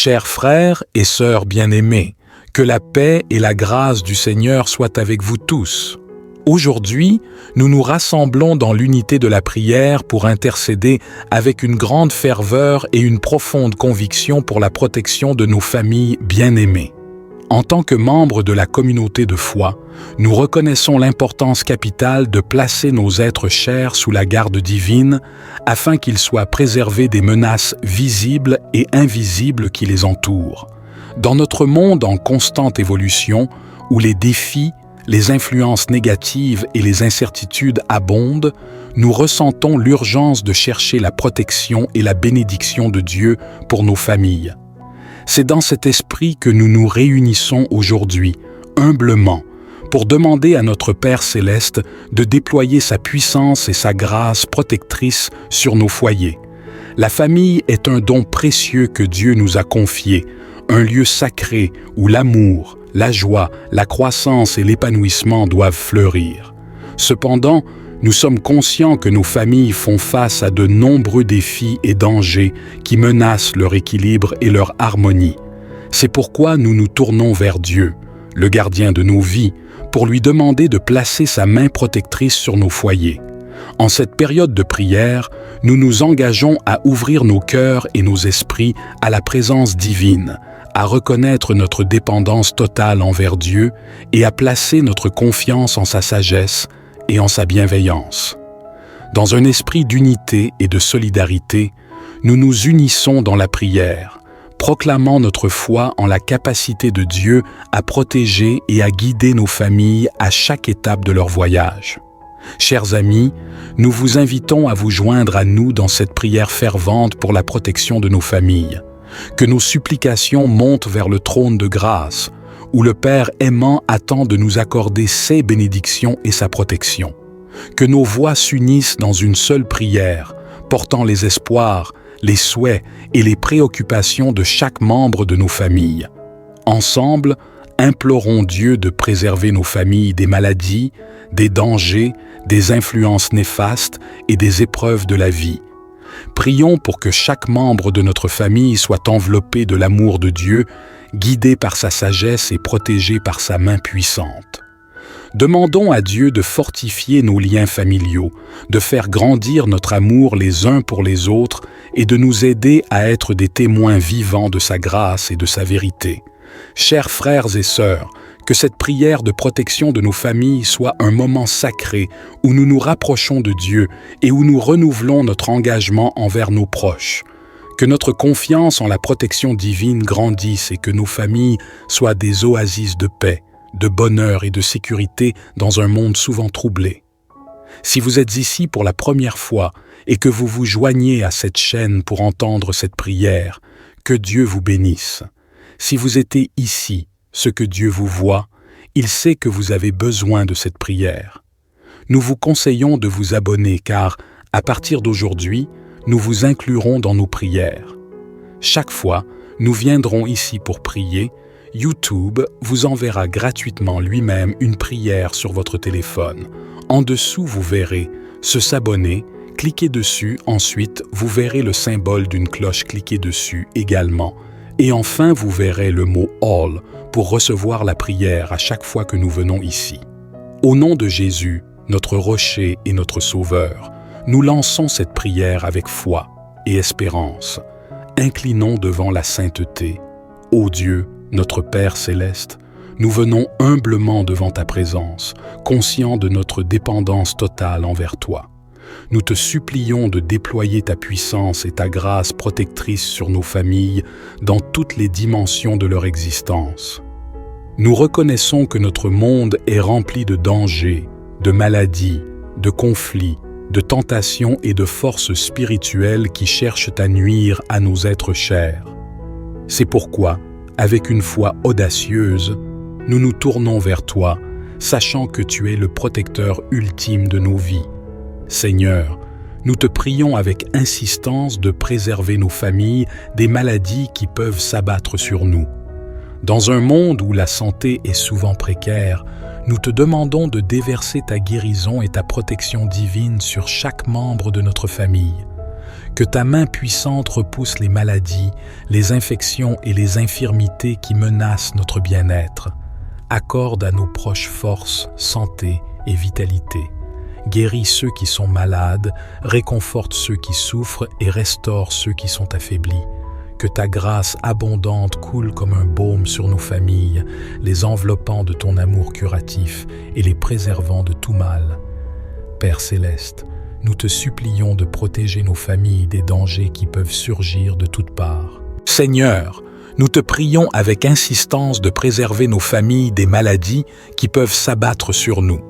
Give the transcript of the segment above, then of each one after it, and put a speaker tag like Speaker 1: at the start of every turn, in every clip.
Speaker 1: Chers frères et sœurs bien-aimés, que la paix et la grâce du Seigneur soient avec vous tous. Aujourd'hui, nous nous rassemblons dans l'unité de la prière pour intercéder avec une grande ferveur et une profonde conviction pour la protection de nos familles bien-aimées. En tant que membres de la communauté de foi, nous reconnaissons l'importance capitale de placer nos êtres chers sous la garde divine afin qu'ils soient préservés des menaces visibles et invisibles qui les entourent. Dans notre monde en constante évolution, où les défis, les influences négatives et les incertitudes abondent, nous ressentons l'urgence de chercher la protection et la bénédiction de Dieu pour nos familles. C'est dans cet esprit que nous nous réunissons aujourd'hui, humblement, pour demander à notre Père céleste de déployer sa puissance et sa grâce protectrice sur nos foyers. La famille est un don précieux que Dieu nous a confié, un lieu sacré où l'amour, la joie, la croissance et l'épanouissement doivent fleurir. Cependant, nous sommes conscients que nos familles font face à de nombreux défis et dangers qui menacent leur équilibre et leur harmonie. C'est pourquoi nous nous tournons vers Dieu, le gardien de nos vies, pour lui demander de placer sa main protectrice sur nos foyers. En cette période de prière, nous nous engageons à ouvrir nos cœurs et nos esprits à la présence divine, à reconnaître notre dépendance totale envers Dieu et à placer notre confiance en sa sagesse et en sa bienveillance. Dans un esprit d'unité et de solidarité, nous nous unissons dans la prière, proclamant notre foi en la capacité de Dieu à protéger et à guider nos familles à chaque étape de leur voyage. Chers amis, nous vous invitons à vous joindre à nous dans cette prière fervente pour la protection de nos familles. Que nos supplications montent vers le trône de grâce, où le Père aimant attend de nous accorder ses bénédictions et sa protection. Que nos voix s'unissent dans une seule prière, portant les espoirs, les souhaits et les préoccupations de chaque membre de nos familles. Ensemble, implorons Dieu de préserver nos familles des maladies, des dangers, des influences néfastes et des épreuves de la vie. Prions pour que chaque membre de notre famille soit enveloppé de l'amour de Dieu, guidé par sa sagesse et protégé par sa main puissante. Demandons à Dieu de fortifier nos liens familiaux, de faire grandir notre amour les uns pour les autres et de nous aider à être des témoins vivants de sa grâce et de sa vérité. Chers frères et sœurs, que cette prière de protection de nos familles soit un moment sacré où nous nous rapprochons de Dieu et où nous renouvelons notre engagement envers nos proches. Que notre confiance en la protection divine grandisse et que nos familles soient des oasis de paix, de bonheur et de sécurité dans un monde souvent troublé. Si vous êtes ici pour la première fois et que vous vous joignez à cette chaîne pour entendre cette prière, que Dieu vous bénisse. Si vous êtes ici, ce que Dieu vous voit, il sait que vous avez besoin de cette prière. Nous vous conseillons de vous abonner car, à partir d'aujourd'hui, nous vous inclurons dans nos prières. Chaque fois, nous viendrons ici pour prier, YouTube vous enverra gratuitement lui-même une prière sur votre téléphone. En dessous, vous verrez « Se s'abonner », cliquez dessus, ensuite vous verrez le symbole d'une cloche, cliquez dessus également. Et enfin, vous verrez le mot « All » pour recevoir la prière à chaque fois que nous venons ici. Au nom de Jésus, notre rocher et notre sauveur, nous lançons cette prière avec foi et espérance. Inclinons devant la sainteté. Ô Dieu, notre Père céleste, nous venons humblement devant ta présence, conscients de notre dépendance totale envers toi. Nous te supplions de déployer ta puissance et ta grâce protectrice sur nos familles dans toutes les dimensions de leur existence. Nous reconnaissons que notre monde est rempli de dangers, de maladies, de conflits, de tentations et de forces spirituelles qui cherchent à nuire à nos êtres chers. C'est pourquoi, avec une foi audacieuse, nous nous tournons vers toi, sachant que tu es le protecteur ultime de nos vies. Seigneur, nous te prions avec insistance de préserver nos familles des maladies qui peuvent s'abattre sur nous. Dans un monde où la santé est souvent précaire, nous te demandons de déverser ta guérison et ta protection divine sur chaque membre de notre famille. Que ta main puissante repousse les maladies, les infections et les infirmités qui menacent notre bien-être. Accorde à nos proches force, santé et vitalité. Guéris ceux qui sont malades, réconforte ceux qui souffrent et restaure ceux qui sont affaiblis. Que ta grâce abondante coule comme un baume sur nos familles, les enveloppant de ton amour curatif et les préservant de tout mal. Père céleste, nous te supplions de protéger nos familles des dangers qui peuvent surgir de toutes parts. Seigneur, nous te prions avec insistance de préserver nos familles des maladies qui peuvent s'abattre sur nous.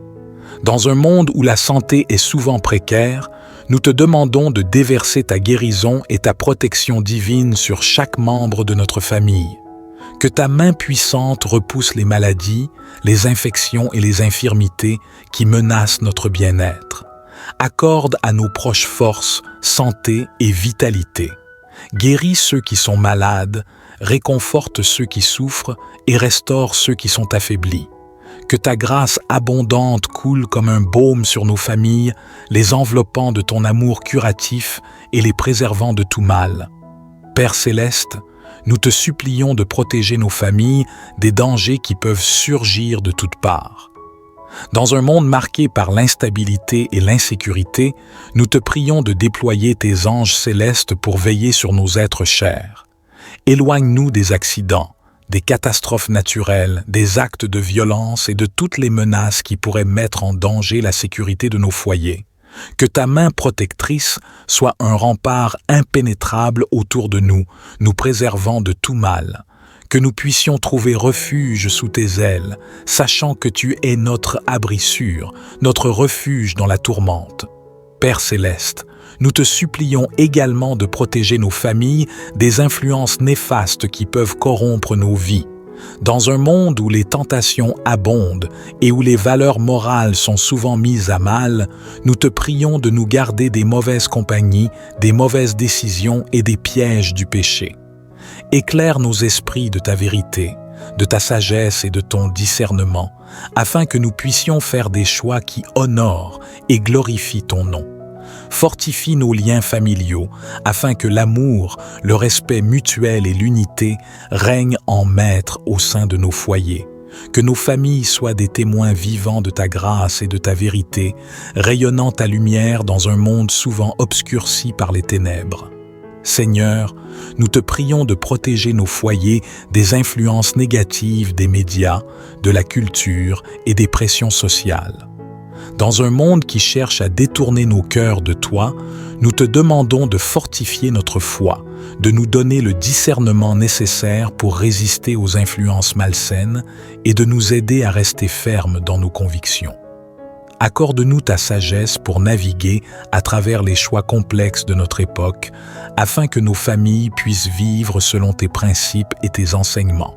Speaker 1: Dans un monde où la santé est souvent précaire, nous te demandons de déverser ta guérison et ta protection divine sur chaque membre de notre famille. Que ta main puissante repousse les maladies, les infections et les infirmités qui menacent notre bien-être. Accorde à nos proches force, santé et vitalité. Guéris ceux qui sont malades, réconforte ceux qui souffrent et restaure ceux qui sont affaiblis. Que ta grâce abondante coule comme un baume sur nos familles, les enveloppant de ton amour curatif et les préservant de tout mal. Père céleste, nous te supplions de protéger nos familles des dangers qui peuvent surgir de toutes parts. Dans un monde marqué par l'instabilité et l'insécurité, nous te prions de déployer tes anges célestes pour veiller sur nos êtres chers. Éloigne-nous des accidents, des catastrophes naturelles, des actes de violence et de toutes les menaces qui pourraient mettre en danger la sécurité de nos foyers. Que ta main protectrice soit un rempart impénétrable autour de nous, nous préservant de tout mal. Que nous puissions trouver refuge sous tes ailes, sachant que tu es notre abri sûr, notre refuge dans la tourmente. Père céleste, nous te supplions également de protéger nos familles des influences néfastes qui peuvent corrompre nos vies. Dans un monde où les tentations abondent et où les valeurs morales sont souvent mises à mal, nous te prions de nous garder des mauvaises compagnies, des mauvaises décisions et des pièges du péché. Éclaire nos esprits de ta vérité, de ta sagesse et de ton discernement, afin que nous puissions faire des choix qui honorent et glorifient ton nom. Fortifie nos liens familiaux, afin que l'amour, le respect mutuel et l'unité règnent en maître au sein de nos foyers. Que nos familles soient des témoins vivants de ta grâce et de ta vérité, rayonnant ta lumière dans un monde souvent obscurci par les ténèbres. Seigneur, nous te prions de protéger nos foyers des influences négatives des médias, de la culture et des pressions sociales. Dans un monde qui cherche à détourner nos cœurs de toi, nous te demandons de fortifier notre foi, de nous donner le discernement nécessaire pour résister aux influences malsaines et de nous aider à rester fermes dans nos convictions. Accorde-nous ta sagesse pour naviguer à travers les choix complexes de notre époque, afin que nos familles puissent vivre selon tes principes et tes enseignements.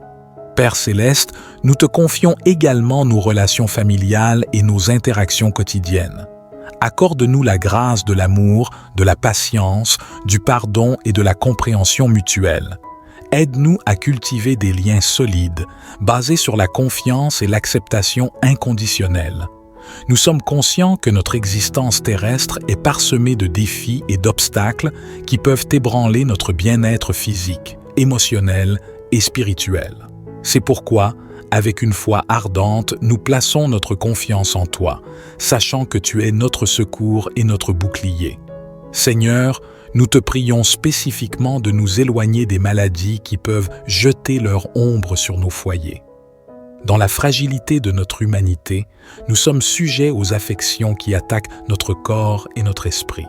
Speaker 1: Père céleste, nous te confions également nos relations familiales et nos interactions quotidiennes. Accorde-nous la grâce de l'amour, de la patience, du pardon et de la compréhension mutuelle. Aide-nous à cultiver des liens solides, basés sur la confiance et l'acceptation inconditionnelle. Nous sommes conscients que notre existence terrestre est parsemée de défis et d'obstacles qui peuvent ébranler notre bien-être physique, émotionnel et spirituel. C'est pourquoi, avec une foi ardente, nous plaçons notre confiance en toi, sachant que tu es notre secours et notre bouclier. Seigneur, nous te prions spécifiquement de nous éloigner des maladies qui peuvent jeter leur ombre sur nos foyers. Dans la fragilité de notre humanité, nous sommes sujets aux affections qui attaquent notre corps et notre esprit.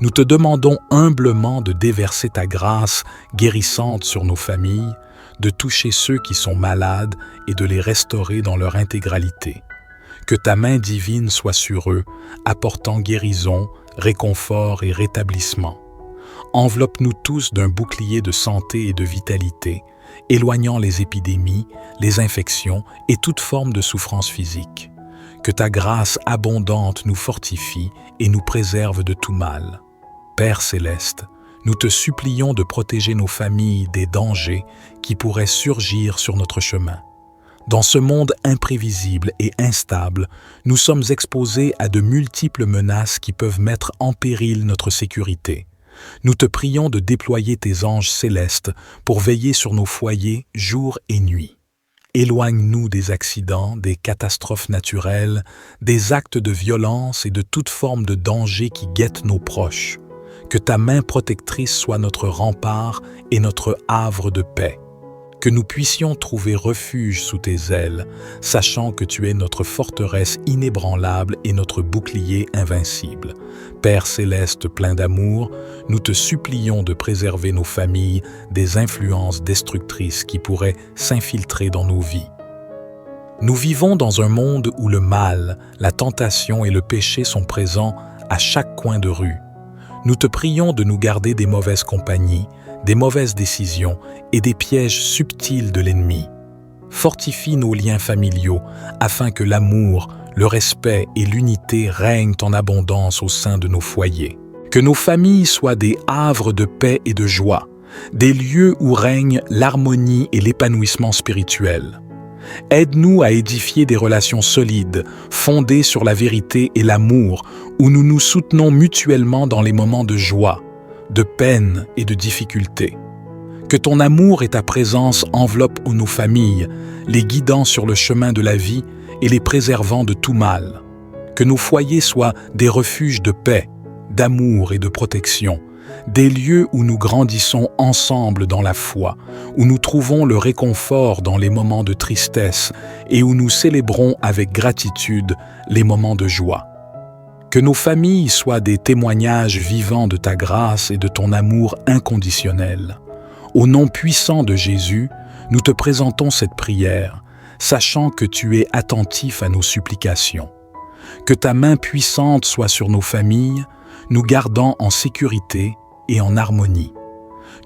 Speaker 1: Nous te demandons humblement de déverser ta grâce guérissante sur nos familles, de toucher ceux qui sont malades et de les restaurer dans leur intégralité. Que ta main divine soit sur eux, apportant guérison, réconfort et rétablissement. Enveloppe-nous tous d'un bouclier de santé et de vitalité, éloignant les épidémies, les infections et toute forme de souffrance physique. Que ta grâce abondante nous fortifie et nous préserve de tout mal. Père céleste, nous te supplions de protéger nos familles des dangers qui pourraient surgir sur notre chemin. Dans ce monde imprévisible et instable, nous sommes exposés à de multiples menaces qui peuvent mettre en péril notre sécurité. Nous te prions de déployer tes anges célestes pour veiller sur nos foyers jour et nuit. Éloigne-nous des accidents, des catastrophes naturelles, des actes de violence et de toute forme de danger qui guettent nos proches. Que ta main protectrice soit notre rempart et notre havre de paix. Que nous puissions trouver refuge sous tes ailes, sachant que tu es notre forteresse inébranlable et notre bouclier invincible. Père céleste plein d'amour, nous te supplions de préserver nos familles des influences destructrices qui pourraient s'infiltrer dans nos vies. Nous vivons dans un monde où le mal, la tentation et le péché sont présents à chaque coin de rue. Nous te prions de nous garder des mauvaises compagnies, des mauvaises décisions et des pièges subtils de l'ennemi. Fortifie nos liens familiaux afin que l'amour, le respect et l'unité règnent en abondance au sein de nos foyers. Que nos familles soient des havres de paix et de joie, des lieux où règne l'harmonie et l'épanouissement spirituel. Aide-nous à édifier des relations solides, fondées sur la vérité et l'amour, où nous nous soutenons mutuellement dans les moments de joie, de peine et de difficulté. Que ton amour et ta présence enveloppent nos familles, les guidant sur le chemin de la vie et les préservant de tout mal. Que nos foyers soient des refuges de paix, d'amour et de protection, des lieux où nous grandissons ensemble dans la foi, où nous trouvons le réconfort dans les moments de tristesse et où nous célébrons avec gratitude les moments de joie. Que nos familles soient des témoignages vivants de ta grâce et de ton amour inconditionnel. Au nom puissant de Jésus, nous te présentons cette prière, sachant que tu es attentif à nos supplications. Que ta main puissante soit sur nos familles, nous gardant en sécurité et en harmonie.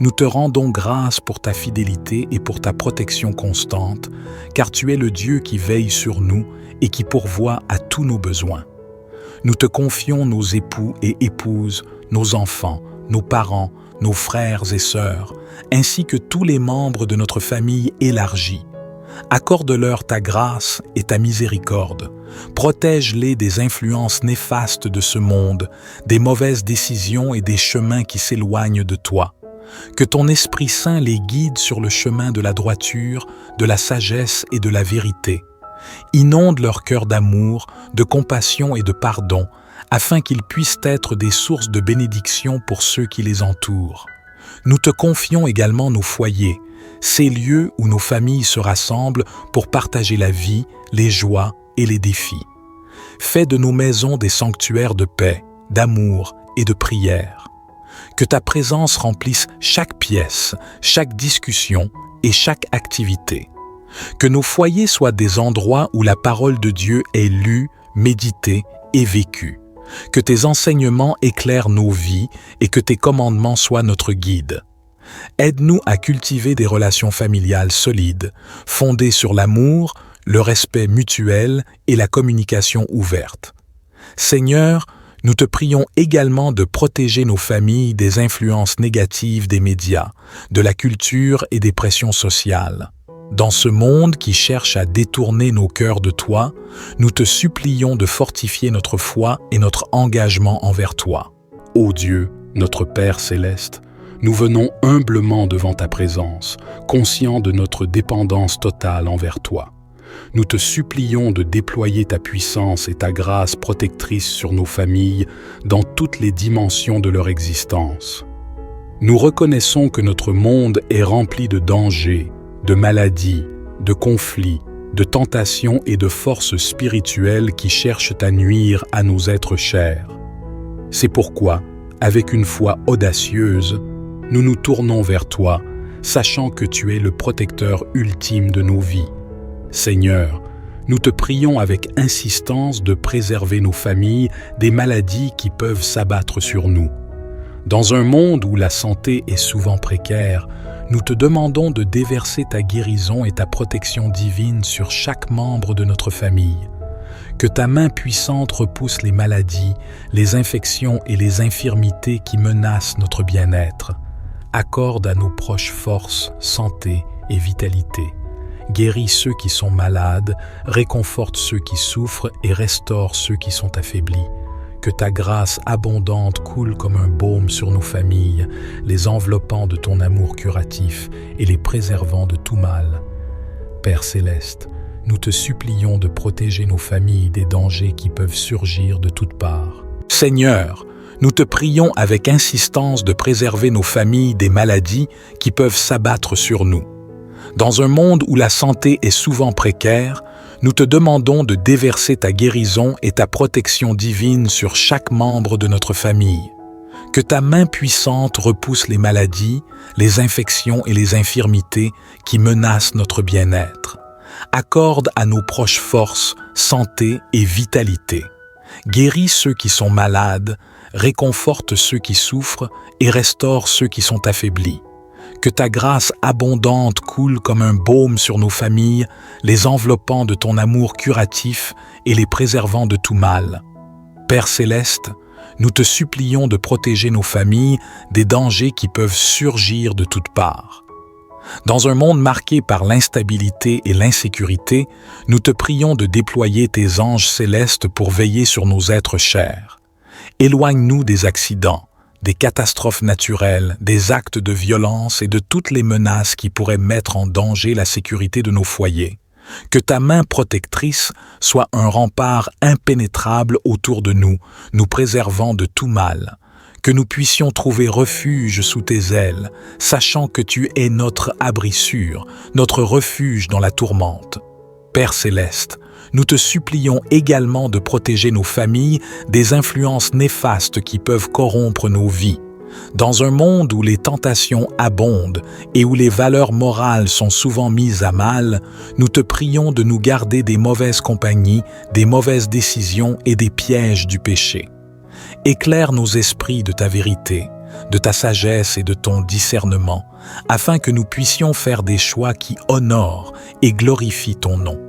Speaker 1: Nous te rendons grâce pour ta fidélité et pour ta protection constante, car tu es le Dieu qui veille sur nous et qui pourvoit à tous nos besoins. Nous te confions nos époux et épouses, nos enfants, nos parents, nos frères et sœurs, ainsi que tous les membres de notre famille élargie. Accorde-leur ta grâce et ta miséricorde. Protège-les des influences néfastes de ce monde, des mauvaises décisions et des chemins qui s'éloignent de toi. Que ton Esprit Saint les guide sur le chemin de la droiture, de la sagesse et de la vérité. Inonde leur cœur d'amour, de compassion et de pardon, afin qu'ils puissent être des sources de bénédiction pour ceux qui les entourent. Nous te confions également nos foyers, ces lieux où nos familles se rassemblent pour partager la vie, les joies et les défis. Fais de nos maisons des sanctuaires de paix, d'amour et de prière. Que ta présence remplisse chaque pièce, chaque discussion et chaque activité. Que nos foyers soient des endroits où la parole de Dieu est lue, méditée et vécue. Que tes enseignements éclairent nos vies et que tes commandements soient notre guide. Aide-nous à cultiver des relations familiales solides, fondées sur l'amour, le respect mutuel et la communication ouverte. Seigneur, nous te prions également de protéger nos familles des influences négatives des médias, de la culture et des pressions sociales. Dans ce monde qui cherche à détourner nos cœurs de toi, nous te supplions de fortifier notre foi et notre engagement envers toi. Ô Dieu, notre Père céleste, nous venons humblement devant ta présence, conscients de notre dépendance totale envers toi. Nous te supplions de déployer ta puissance et ta grâce protectrice sur nos familles dans toutes les dimensions de leur existence. Nous reconnaissons que notre monde est rempli de dangers, de maladies, de conflits, de tentations et de forces spirituelles qui cherchent à nuire à nos êtres chers. C'est pourquoi, avec une foi audacieuse, nous nous tournons vers toi, sachant que tu es le protecteur ultime de nos vies. Seigneur, nous te prions avec insistance de préserver nos familles des maladies qui peuvent s'abattre sur nous. Dans un monde où la santé est souvent précaire, nous te demandons de déverser ta guérison et ta protection divine sur chaque membre de notre famille. Que ta main puissante repousse les maladies, les infections et les infirmités qui menacent notre bien-être. Accorde à nos proches force, santé et vitalité. Guéris ceux qui sont malades, réconforte ceux qui souffrent et restaure ceux qui sont affaiblis. Que ta grâce abondante coule comme un baume sur nos familles, les enveloppant de ton amour curatif et les préservant de tout mal. Père céleste, nous te supplions de protéger nos familles des dangers qui peuvent surgir de toutes parts. Seigneur, nous te prions avec insistance de préserver nos familles des maladies qui peuvent s'abattre sur nous. Dans un monde où la santé est souvent précaire, nous te demandons de déverser ta guérison et ta protection divine sur chaque membre de notre famille. Que ta main puissante repousse les maladies, les infections et les infirmités qui menacent notre bien-être. Accorde à nos proches force, santé et vitalité. Guéris ceux qui sont malades, réconforte ceux qui souffrent et restaure ceux qui sont affaiblis. Que ta grâce abondante coule comme un baume sur nos familles, les enveloppant de ton amour curatif et les préservant de tout mal. Père céleste, nous te supplions de protéger nos familles des dangers qui peuvent surgir de toutes parts. Dans un monde marqué par l'instabilité et l'insécurité, nous te prions de déployer tes anges célestes pour veiller sur nos êtres chers. Éloigne-nous des accidents, des catastrophes naturelles, des actes de violence et de toutes les menaces qui pourraient mettre en danger la sécurité de nos foyers. Que ta main protectrice soit un rempart impénétrable autour de nous, nous préservant de tout mal. Que nous puissions trouver refuge sous tes ailes, sachant que tu es notre abri sûr, notre refuge dans la tourmente. Père céleste, nous te supplions également de protéger nos familles des influences néfastes qui peuvent corrompre nos vies. Dans un monde où les tentations abondent et où les valeurs morales sont souvent mises à mal, nous te prions de nous garder des mauvaises compagnies, des mauvaises décisions et des pièges du péché. Éclaire nos esprits de ta vérité, de ta sagesse et de ton discernement, afin que nous puissions faire des choix qui honorent et glorifient ton nom.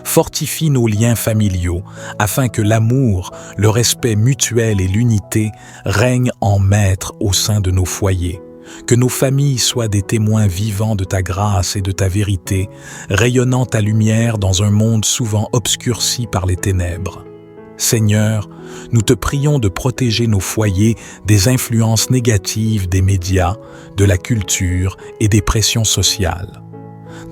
Speaker 1: Fortifie nos liens familiaux, afin que l'amour, le respect mutuel et l'unité règnent en maître au sein de nos foyers. Que nos familles soient des témoins vivants de ta grâce et de ta vérité, rayonnant ta lumière dans un monde souvent obscurci par les ténèbres. Seigneur, nous te prions de protéger nos foyers des influences négatives des médias, de la culture et des pressions sociales.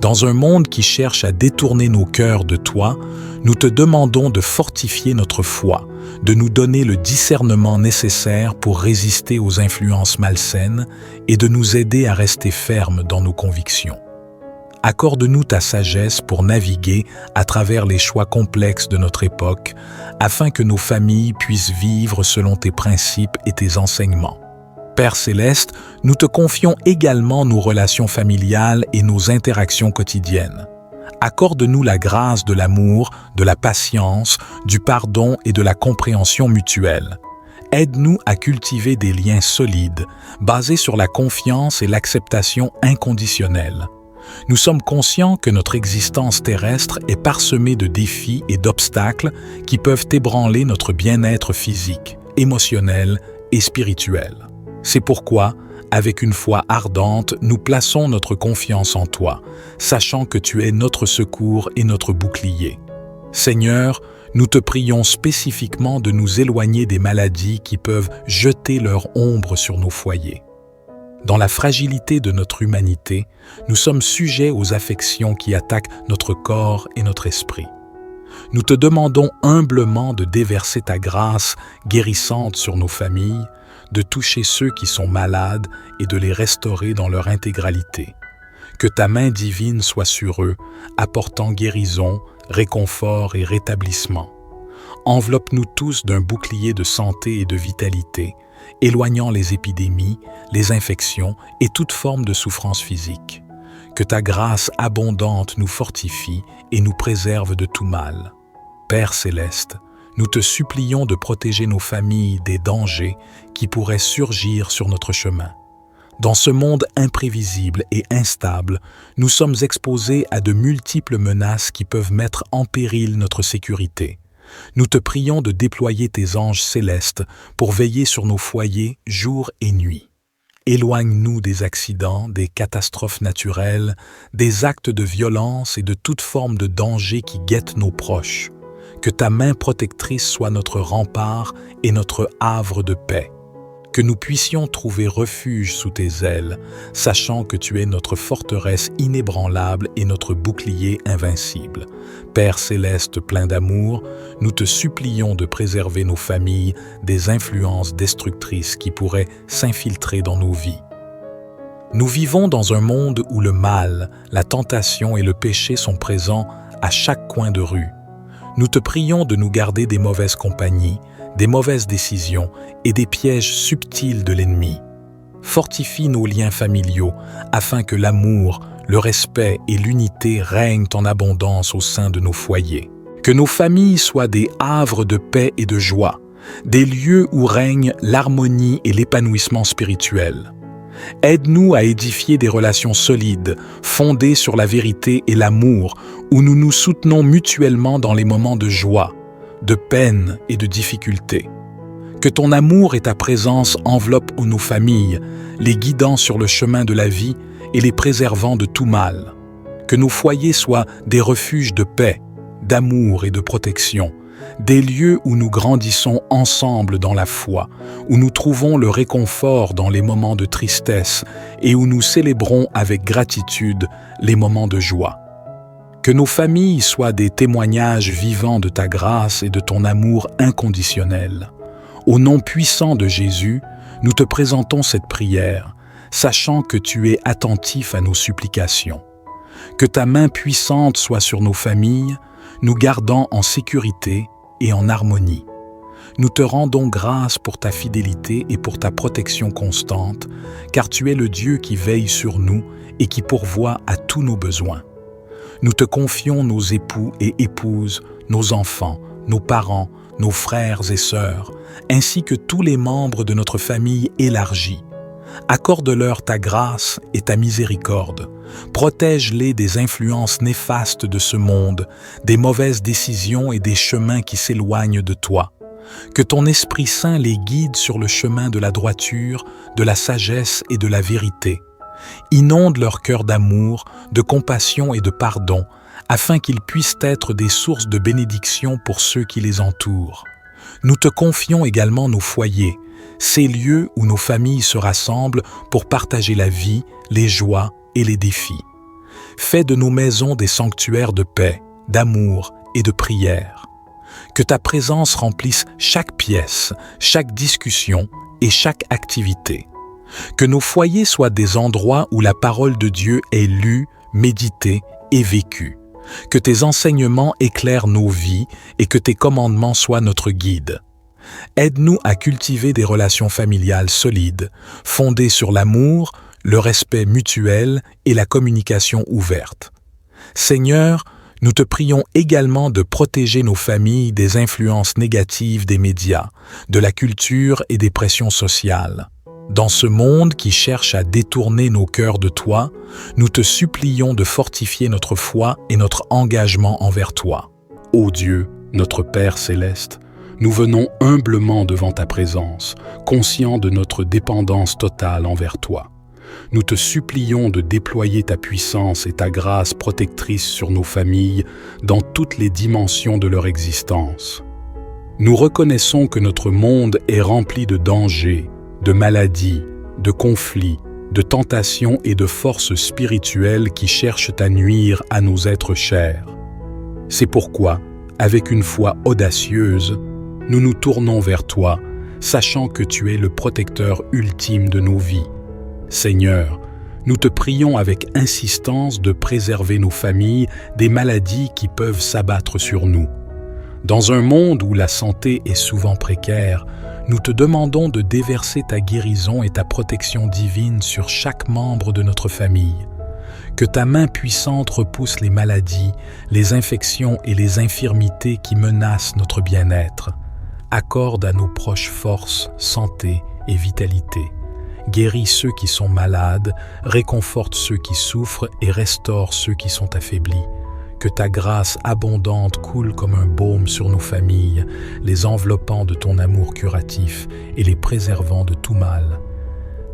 Speaker 1: Dans un monde qui cherche à détourner nos cœurs de toi, nous te demandons de fortifier notre foi, de nous donner le discernement nécessaire pour résister aux influences malsaines et de nous aider à rester fermes dans nos convictions. Accorde-nous ta sagesse pour naviguer à travers les choix complexes de notre époque, afin que nos familles puissent vivre selon tes principes et tes enseignements. Père céleste, nous te confions également nos relations familiales et nos interactions quotidiennes. Accorde-nous la grâce de l'amour, de la patience, du pardon et de la compréhension mutuelle. Aide-nous à cultiver des liens solides, basés sur la confiance et l'acceptation inconditionnelle. Nous sommes conscients que notre existence terrestre est parsemée de défis et d'obstacles qui peuvent ébranler notre bien-être physique, émotionnel et spirituel. C'est pourquoi, avec une foi ardente, nous plaçons notre confiance en toi, sachant que tu es notre secours et notre bouclier. Seigneur, nous te prions spécifiquement de nous éloigner des maladies qui peuvent jeter leur ombre sur nos foyers. Dans la fragilité de notre humanité, nous sommes sujets aux affections qui attaquent notre corps et notre esprit. Nous te demandons humblement de déverser ta grâce guérissante sur nos familles, de toucher ceux qui sont malades et de les restaurer dans leur intégralité. Que ta main divine soit sur eux, apportant guérison, réconfort et rétablissement. Enveloppe-nous tous d'un bouclier de santé et de vitalité, éloignant les épidémies, les infections et toute forme de souffrance physique. Que ta grâce abondante nous fortifie et nous préserve de tout mal. Père céleste, nous te supplions de protéger nos familles des dangers qui pourraient surgir sur notre chemin. Dans ce monde imprévisible et instable, nous sommes exposés à de multiples menaces qui peuvent mettre en péril notre sécurité. Nous te prions de déployer tes anges célestes pour veiller sur nos foyers jour et nuit. Éloigne-nous des accidents, des catastrophes naturelles, des actes de violence et de toute forme de danger qui guettent nos proches. Que ta main protectrice soit notre rempart et notre havre de paix. Que nous puissions trouver refuge sous tes ailes, sachant que tu es notre forteresse inébranlable et notre bouclier invincible. Père céleste plein d'amour, nous te supplions de préserver nos familles des influences destructrices qui pourraient s'infiltrer dans nos vies. Nous vivons dans un monde où le mal, la tentation et le péché sont présents à chaque coin de rue. Nous te prions de nous garder des mauvaises compagnies, des mauvaises décisions et des pièges subtils de l'ennemi. Fortifie nos liens familiaux afin que l'amour, le respect et l'unité règnent en abondance au sein de nos foyers. Que nos familles soient des havres de paix et de joie, des lieux où règne l'harmonie et l'épanouissement spirituel. Aide-nous à édifier des relations solides, fondées sur la vérité et l'amour, où nous nous soutenons mutuellement dans les moments de joie, de peine et de difficulté. Que ton amour et ta présence enveloppent nos familles, les guidant sur le chemin de la vie et les préservant de tout mal. Que nos foyers soient des refuges de paix, d'amour et de protection, des lieux où nous grandissons ensemble dans la foi, où nous trouvons le réconfort dans les moments de tristesse et où nous célébrons avec gratitude les moments de joie. Que nos familles soient des témoignages vivants de ta grâce et de ton amour inconditionnel. Au nom puissant de Jésus, nous te présentons cette prière, sachant que tu es attentif à nos supplications. Que ta main puissante soit sur nos familles, nous gardant en sécurité et en harmonie. Nous te rendons grâce pour ta fidélité et pour ta protection constante, car tu es le Dieu qui veille sur nous et qui pourvoit à tous nos besoins. Nous te confions nos époux et épouses, nos enfants, nos parents, nos frères et sœurs, ainsi que tous les membres de notre famille élargie. Accorde-leur ta grâce et ta miséricorde. Protège-les des influences néfastes de ce monde, des mauvaises décisions et des chemins qui s'éloignent de toi. Que ton Esprit Saint les guide sur le chemin de la droiture, de la sagesse et de la vérité. Inonde leur cœur d'amour, de compassion et de pardon, afin qu'ils puissent être des sources de bénédiction pour ceux qui les entourent. Nous te confions également nos foyers, ces lieux où nos familles se rassemblent pour partager la vie, les joies et les défis. Fais de nos maisons des sanctuaires de paix, d'amour et de prière. Que ta présence remplisse chaque pièce, chaque discussion et chaque activité. Que nos foyers soient des endroits où la parole de Dieu est lue, méditée et vécue. Que tes enseignements éclairent nos vies et que tes commandements soient notre guide. Aide-nous à cultiver des relations familiales solides, fondées sur l'amour, le respect mutuel et la communication ouverte. Seigneur, nous te prions également de protéger nos familles des influences négatives des médias, de la culture et des pressions sociales. Dans ce monde qui cherche à détourner nos cœurs de toi, nous te supplions de fortifier notre foi et notre engagement envers toi. Ô Dieu, notre Père céleste, nous venons humblement devant ta présence, conscients de notre dépendance totale envers toi. Nous te supplions de déployer ta puissance et ta grâce protectrice sur nos familles dans toutes les dimensions de leur existence. Nous reconnaissons que notre monde est rempli de dangers, de maladies, de conflits, de tentations et de forces spirituelles qui cherchent à nuire à nos êtres chers. C'est pourquoi, avec une foi audacieuse, nous nous tournons vers toi, sachant que tu es le protecteur ultime de nos vies. Seigneur, nous te prions avec insistance de préserver nos familles des maladies qui peuvent s'abattre sur nous. Dans un monde où la santé est souvent précaire, nous te demandons de déverser ta guérison et ta protection divine sur chaque membre de notre famille. Que ta main puissante repousse les maladies, les infections et les infirmités qui menacent notre bien-être. Accorde à nos proches force, santé et vitalité. Guéris ceux qui sont malades, réconforte ceux qui souffrent et restaure ceux qui sont affaiblis. Que ta grâce abondante coule comme un baume sur nos familles, les enveloppant de ton amour curatif et les préservant de tout mal.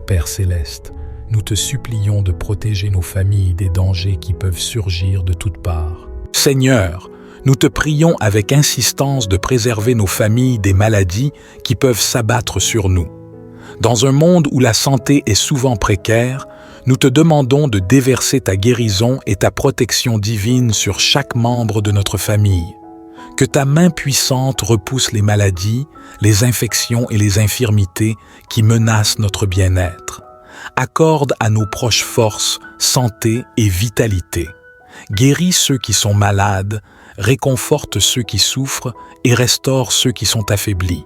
Speaker 1: Père céleste, nous te supplions de protéger nos familles des dangers qui peuvent surgir de toutes parts. Seigneur, nous te prions avec insistance de préserver nos familles des maladies qui peuvent s'abattre sur nous. Dans un monde où la santé est souvent précaire, nous te demandons de déverser ta guérison et ta protection divine sur chaque membre de notre famille. Que ta main puissante repousse les maladies, les infections et les infirmités qui menacent notre bien-être. Accorde à nos proches force, santé et vitalité. Guéris ceux qui sont malades, réconforte ceux qui souffrent et restaure ceux qui sont affaiblis.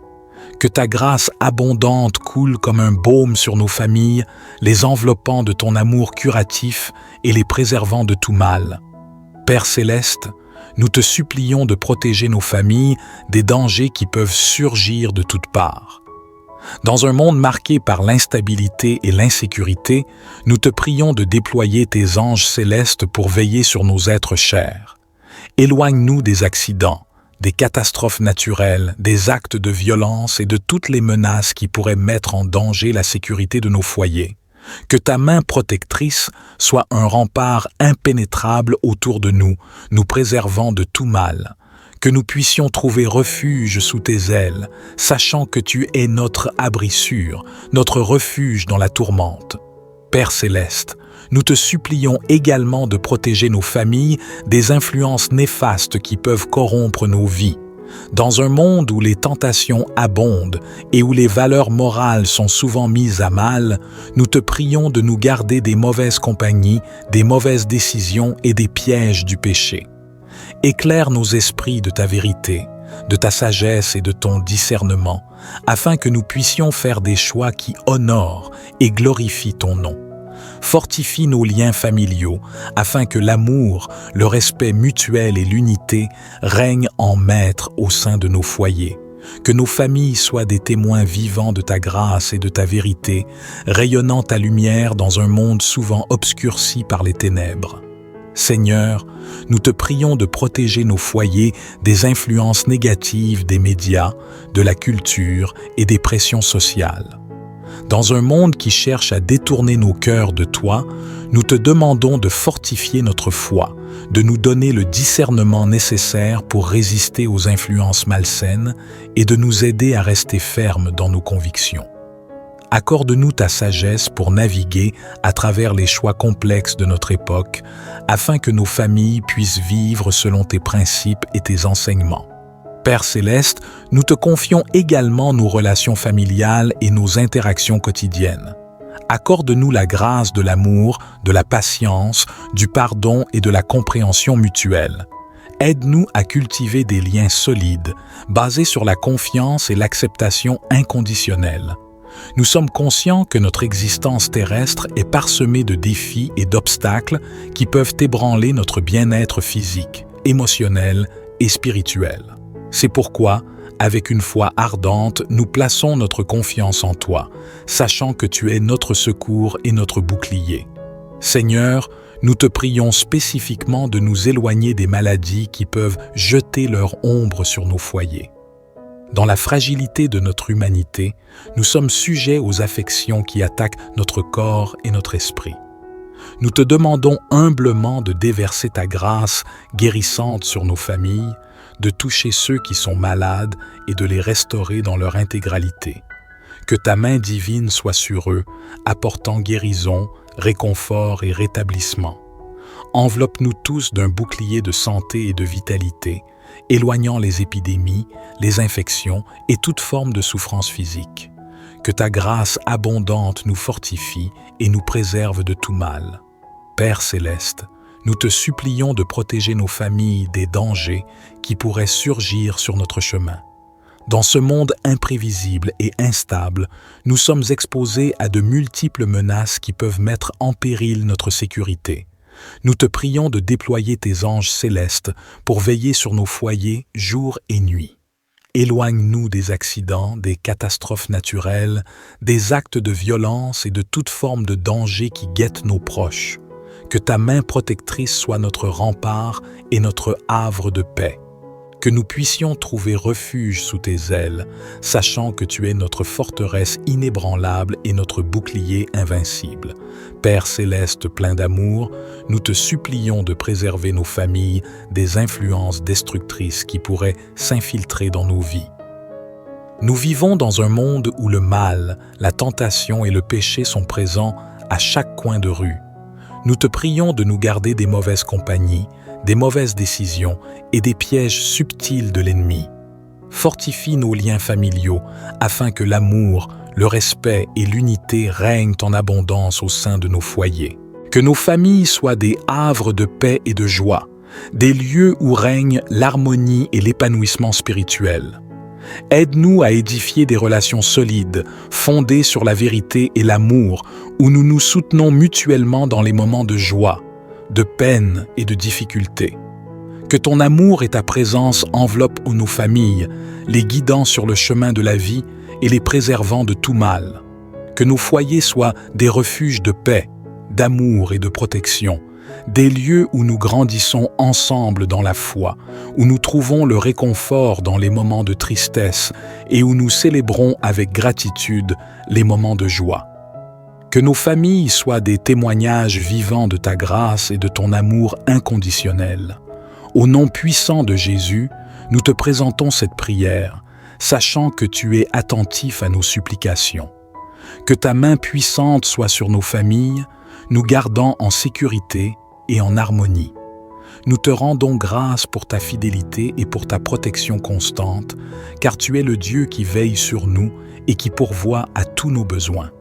Speaker 1: Que ta grâce abondante coule comme un baume sur nos familles, les enveloppant de ton amour curatif et les préservant de tout mal. Père céleste, nous te supplions de protéger nos familles des dangers qui peuvent surgir de toutes parts. Dans un monde marqué par l'instabilité et l'insécurité, nous te prions de déployer tes anges célestes pour veiller sur nos êtres chers. Éloigne-nous des accidents, des catastrophes naturelles, des actes de violence et de toutes les menaces qui pourraient mettre en danger la sécurité de nos foyers. Que ta main protectrice soit un rempart impénétrable autour de nous, nous préservant de tout mal. Que nous puissions trouver refuge sous tes ailes, sachant que tu es notre abri sûr, notre refuge dans la tourmente. Père céleste, nous te supplions également de protéger nos familles des influences néfastes qui peuvent corrompre nos vies. Dans un monde où les tentations abondent et où les valeurs morales sont souvent mises à mal, nous te prions de nous garder des mauvaises compagnies, des mauvaises décisions et des pièges du péché. Éclaire nos esprits de ta vérité, de ta sagesse et de ton discernement, afin que nous puissions faire des choix qui honorent et glorifient ton nom. Fortifie nos liens familiaux, afin que l'amour, le respect mutuel et l'unité règnent en maître au sein de nos foyers. Que nos familles soient des témoins vivants de ta grâce et de ta vérité, rayonnant ta lumière dans un monde souvent obscurci par les ténèbres. Seigneur, nous te prions de protéger nos foyers des influences négatives des médias, de la culture et des pressions sociales. Dans un monde qui cherche à détourner nos cœurs de toi, nous te demandons de fortifier notre foi, de nous donner le discernement nécessaire pour résister aux influences malsaines et de nous aider à rester fermes dans nos convictions. Accorde-nous ta sagesse pour naviguer à travers les choix complexes de notre époque, afin que nos familles puissent vivre selon tes principes et tes enseignements. Père céleste, nous te confions également nos relations familiales et nos interactions quotidiennes. Accorde-nous la grâce de l'amour, de la patience, du pardon et de la compréhension mutuelle. Aide-nous à cultiver des liens solides, basés sur la confiance et l'acceptation inconditionnelle. Nous sommes conscients que notre existence terrestre est parsemée de défis et d'obstacles qui peuvent ébranler notre bien-être physique, émotionnel et spirituel. C'est pourquoi, avec une foi ardente, nous plaçons notre confiance en toi, sachant que tu es notre secours et notre bouclier. Seigneur, nous te prions spécifiquement de nous éloigner des maladies qui peuvent jeter leur ombre sur nos foyers. Dans la fragilité de notre humanité, nous sommes sujets aux affections qui attaquent notre corps et notre esprit. Nous te demandons humblement de déverser ta grâce guérissante sur nos familles, de toucher ceux qui sont malades et de les restaurer dans leur intégralité. Que ta main divine soit sur eux, apportant guérison, réconfort et rétablissement. Enveloppe-nous tous d'un bouclier de santé et de vitalité, éloignant les épidémies, les infections et toute forme de souffrance physique. Que ta grâce abondante nous fortifie et nous préserve de tout mal. Père céleste, nous te supplions de protéger nos familles des dangers qui pourraient surgir sur notre chemin. Dans ce monde imprévisible et instable, nous sommes exposés à de multiples menaces qui peuvent mettre en péril notre sécurité. Nous te prions de déployer tes anges célestes pour veiller sur nos foyers jour et nuit. Éloigne-nous des accidents, des catastrophes naturelles, des actes de violence et de toute forme de danger qui guettent nos proches. Que ta main protectrice soit notre rempart et notre havre de paix. que nous puissions trouver refuge sous tes ailes, sachant que tu es notre forteresse inébranlable et notre bouclier invincible. Père céleste plein d'amour, nous te supplions de préserver nos familles des influences destructrices qui pourraient s'infiltrer dans nos vies. Nous vivons dans un monde où le mal, la tentation et le péché sont présents à chaque coin de rue. Nous te prions de nous garder des mauvaises compagnies, des mauvaises décisions et des pièges subtils de l'ennemi. Fortifie nos liens familiaux afin que l'amour, le respect et l'unité règnent en abondance au sein de nos foyers. Que nos familles soient des havres de paix et de joie, des lieux où règne l'harmonie et l'épanouissement spirituel. Aide-nous à édifier des relations solides, fondées sur la vérité et l'amour, où nous nous soutenons mutuellement dans les moments de joie, de peine et de difficulté. Que ton amour et ta présence enveloppent nos familles, les guidant sur le chemin de la vie et les préservant de tout mal. Que nos foyers soient des refuges de paix, d'amour et de protection, des lieux où nous grandissons ensemble dans la foi, où nous trouvons le réconfort dans les moments de tristesse et où nous célébrons avec gratitude les moments de joie. Que nos familles soient des témoignages vivants de ta grâce et de ton amour inconditionnel. Au nom puissant de Jésus, nous te présentons cette prière, sachant que tu es attentif à nos supplications. Que ta main puissante soit sur nos familles, nous gardant en sécurité et en harmonie. Nous te rendons grâce pour ta fidélité et pour ta protection constante, car tu es le Dieu qui veille sur nous et qui pourvoit à tous nos besoins.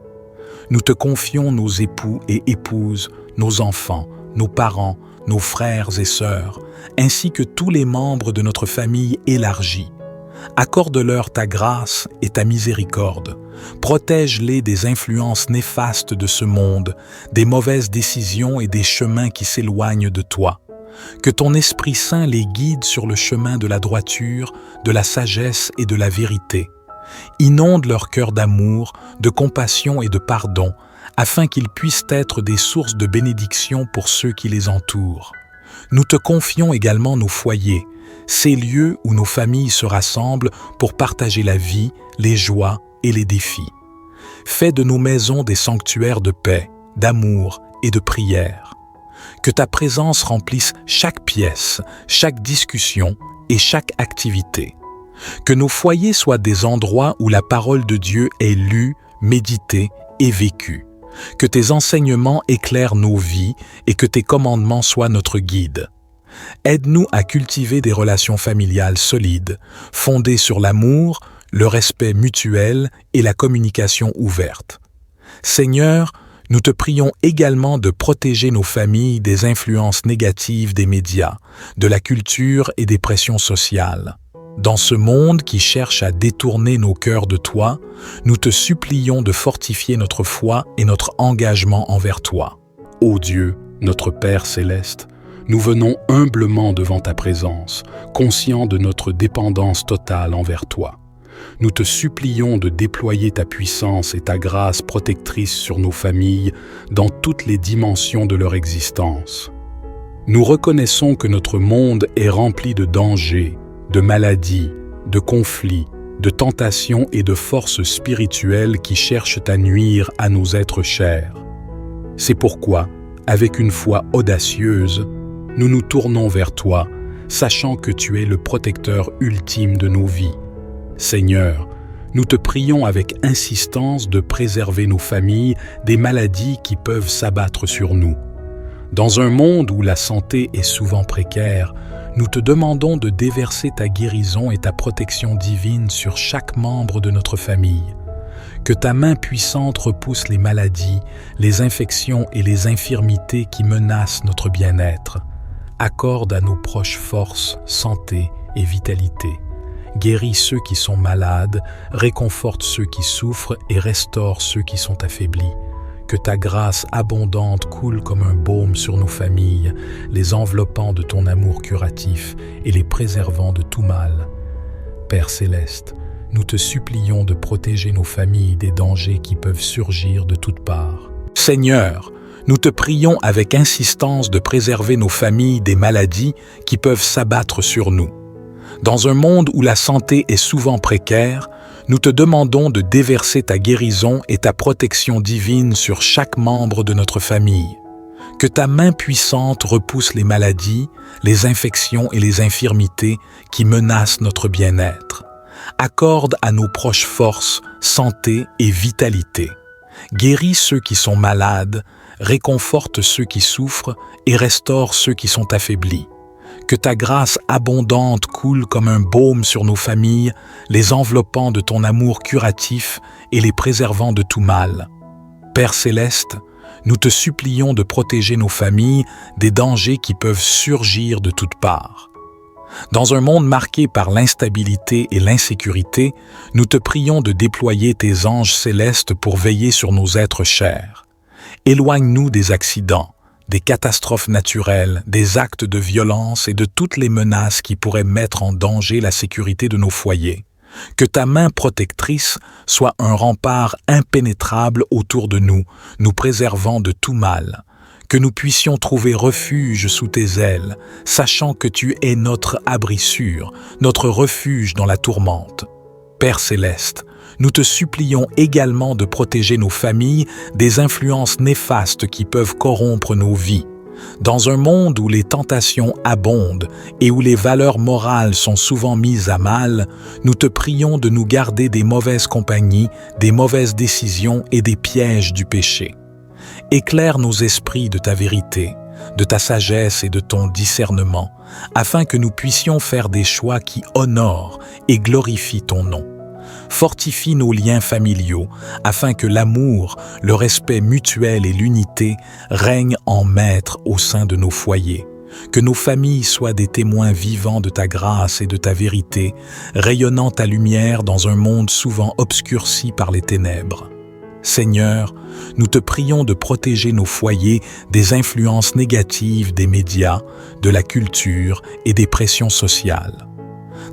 Speaker 1: Nous te confions nos époux et épouses, nos enfants, nos parents, nos frères et sœurs, ainsi que tous les membres de notre famille élargie. Accorde-leur ta grâce et ta miséricorde. Protège-les des influences néfastes de ce monde, des mauvaises décisions et des chemins qui s'éloignent de toi. Que ton Esprit Saint les guide sur le chemin de la droiture, de la sagesse et de la vérité. Inonde leur cœur d'amour, de compassion et de pardon, afin qu'ils puissent être des sources de bénédiction pour ceux qui les entourent. Nous te confions également nos foyers, ces lieux où nos familles se rassemblent pour partager la vie, les joies et les défis. Fais de nos maisons des sanctuaires de paix, d'amour et de prière. Que ta présence remplisse chaque pièce, chaque discussion et chaque activité. Que nos foyers soient des endroits où la parole de Dieu est lue, méditée et vécue. Que tes enseignements éclairent nos vies et que tes commandements soient notre guide. Aide-nous à cultiver des relations familiales solides, fondées sur l'amour, le respect mutuel et la communication ouverte. Seigneur, nous te prions également de protéger nos familles des influences négatives des médias, de la culture et des pressions sociales. Dans ce monde qui cherche à détourner nos cœurs de toi, nous te supplions de fortifier notre foi et notre engagement envers toi. Ô Dieu, notre Père céleste, nous venons humblement devant ta présence, conscients de notre dépendance totale envers toi. Nous te supplions de déployer ta puissance et ta grâce protectrice sur nos familles dans toutes les dimensions de leur existence. Nous reconnaissons que notre monde est rempli de dangers, de maladies, de conflits, de tentations et de forces spirituelles qui cherchent à nuire à nos êtres chers. C'est pourquoi, avec une foi audacieuse, nous nous tournons vers toi, sachant que tu es le protecteur ultime de nos vies. Seigneur, nous te prions avec insistance de préserver nos familles des maladies qui peuvent s'abattre sur nous. Dans un monde où la santé est souvent précaire, nous te demandons de déverser ta guérison et ta protection divine sur chaque membre de notre famille. Que ta main puissante repousse les maladies, les infections et les infirmités qui menacent notre bien-être. Accorde à nos proches force, santé et vitalité. Guéris ceux qui sont malades, réconforte ceux qui souffrent et restaure ceux qui sont affaiblis. Que ta grâce abondante coule comme un baume sur nos familles, les enveloppant de ton amour curatif et les préservant de tout mal. Père céleste, nous te supplions de protéger nos familles des dangers qui peuvent surgir de toutes parts. Seigneur, nous te prions avec insistance de préserver nos familles des maladies qui peuvent s'abattre sur nous. Dans un monde où la santé est souvent précaire, nous te demandons de déverser ta guérison et ta protection divine sur chaque membre de notre famille. Que ta main puissante repousse les maladies, les infections et les infirmités qui menacent notre bien-être. Accorde à nos proches force, santé et vitalité. Guéris ceux qui sont malades, réconforte ceux qui souffrent et restaure ceux qui sont affaiblis. Que ta grâce abondante coule comme un baume sur nos familles, les enveloppant de ton amour curatif et les préservant de tout mal. Père céleste, nous te supplions de protéger nos familles des dangers qui peuvent surgir de toutes parts. Dans un monde marqué par l'instabilité et l'insécurité, nous te prions de déployer tes anges célestes pour veiller sur nos êtres chers. Éloigne-nous des accidents, des catastrophes naturelles, des actes de violence et de toutes les menaces qui pourraient mettre en danger la sécurité de nos foyers. Que ta main protectrice soit un rempart impénétrable autour de nous, nous préservant de tout mal. Que nous puissions trouver refuge sous tes ailes, sachant que tu es notre abri sûr, notre refuge dans la tourmente. Père céleste, nous te supplions également de protéger nos familles des influences néfastes qui peuvent corrompre nos vies. Dans un monde où les tentations abondent et où les valeurs morales sont souvent mises à mal, nous te prions de nous garder des mauvaises compagnies, des mauvaises décisions et des pièges du péché. Éclaire nos esprits de ta vérité, de ta sagesse et de ton discernement, afin que nous puissions faire des choix qui honorent et glorifient ton nom. Fortifie nos liens familiaux, afin que l'amour, le respect mutuel et l'unité règnent en maître au sein de nos foyers. Que nos familles soient des témoins vivants de ta grâce et de ta vérité, rayonnant ta lumière dans un monde souvent obscurci par les ténèbres. Seigneur, nous te prions de protéger nos foyers des influences négatives des médias, de la culture et des pressions sociales.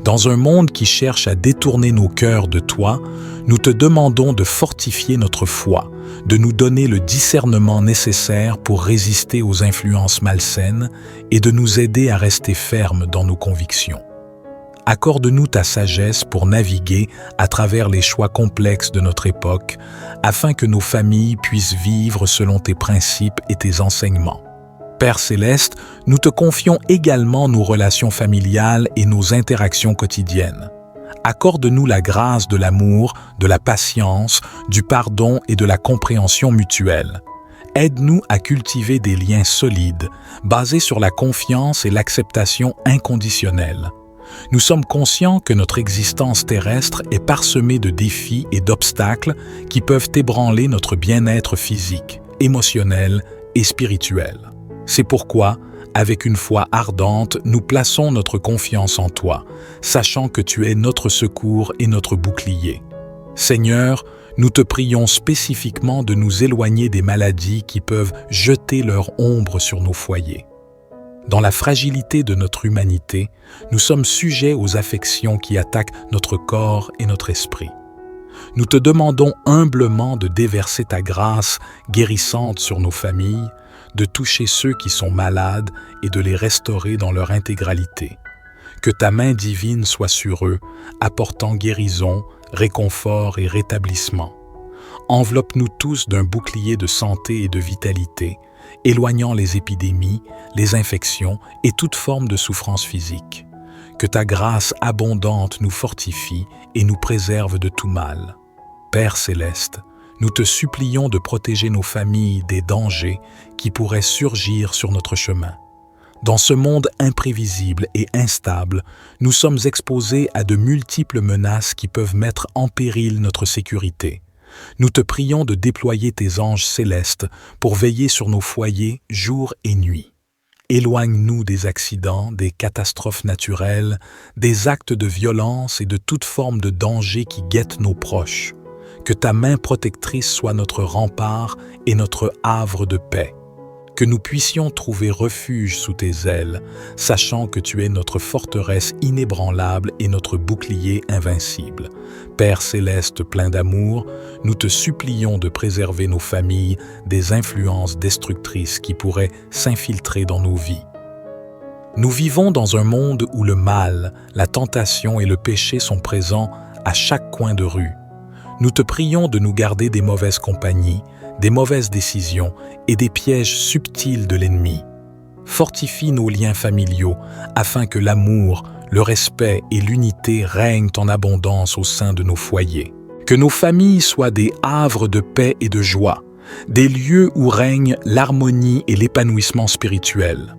Speaker 1: Dans un monde qui cherche à détourner nos cœurs de toi, nous te demandons de fortifier notre foi, de nous donner le discernement nécessaire pour résister aux influences malsaines et de nous aider à rester fermes dans nos convictions. Accorde-nous ta sagesse pour naviguer à travers les choix complexes de notre époque, afin que nos familles puissent vivre selon tes principes et tes enseignements. Père céleste, nous te confions également nos relations familiales et nos interactions quotidiennes. Accorde-nous la grâce de l'amour, de la patience, du pardon et de la compréhension mutuelle. Aide-nous à cultiver des liens solides, basés sur la confiance et l'acceptation inconditionnelle. Nous sommes conscients que notre existence terrestre est parsemée de défis et d'obstacles qui peuvent ébranler notre bien-être physique, émotionnel et spirituel. C'est pourquoi, avec une foi ardente, nous plaçons notre confiance en toi, sachant que tu es notre secours et notre bouclier. Seigneur, nous te prions spécifiquement de nous éloigner des maladies qui peuvent jeter leur ombre sur nos foyers. Dans la fragilité de notre humanité, nous sommes sujets aux affections qui attaquent notre corps et notre esprit. Nous te demandons humblement de déverser ta grâce guérissante sur nos familles, de toucher ceux qui sont malades et de les restaurer dans leur intégralité. Que ta main divine soit sur eux, apportant guérison, réconfort et rétablissement. Enveloppe-nous tous d'un bouclier de santé et de vitalité, éloignant les épidémies, les infections et toute forme de souffrance physique. Que ta grâce abondante nous fortifie et nous préserve de tout mal. Père céleste, nous te supplions de protéger nos familles des dangers qui pourraient surgir sur notre chemin. Dans ce monde imprévisible et instable, nous sommes exposés à de multiples menaces qui peuvent mettre en péril notre sécurité. Nous te prions de déployer tes anges célestes pour veiller sur nos foyers jour et nuit. Éloigne-nous des accidents, des catastrophes naturelles, des actes de violence et de toute forme de danger qui guettent nos proches. Que ta main protectrice soit notre rempart et notre havre de paix. Que nous puissions trouver refuge sous tes ailes, sachant que tu es notre forteresse inébranlable et notre bouclier invincible. Père céleste plein d'amour, nous te supplions de préserver nos familles des influences destructrices qui pourraient s'infiltrer dans nos vies. Nous vivons dans un monde où le mal, la tentation et le péché sont présents à chaque coin de rue. Nous te prions de nous garder des mauvaises compagnies, des mauvaises décisions et des pièges subtils de l'ennemi. Fortifie nos liens familiaux afin que l'amour, le respect et l'unité règnent en abondance au sein de nos foyers. Que nos familles soient des havres de paix et de joie, des lieux où règne l'harmonie et l'épanouissement spirituel.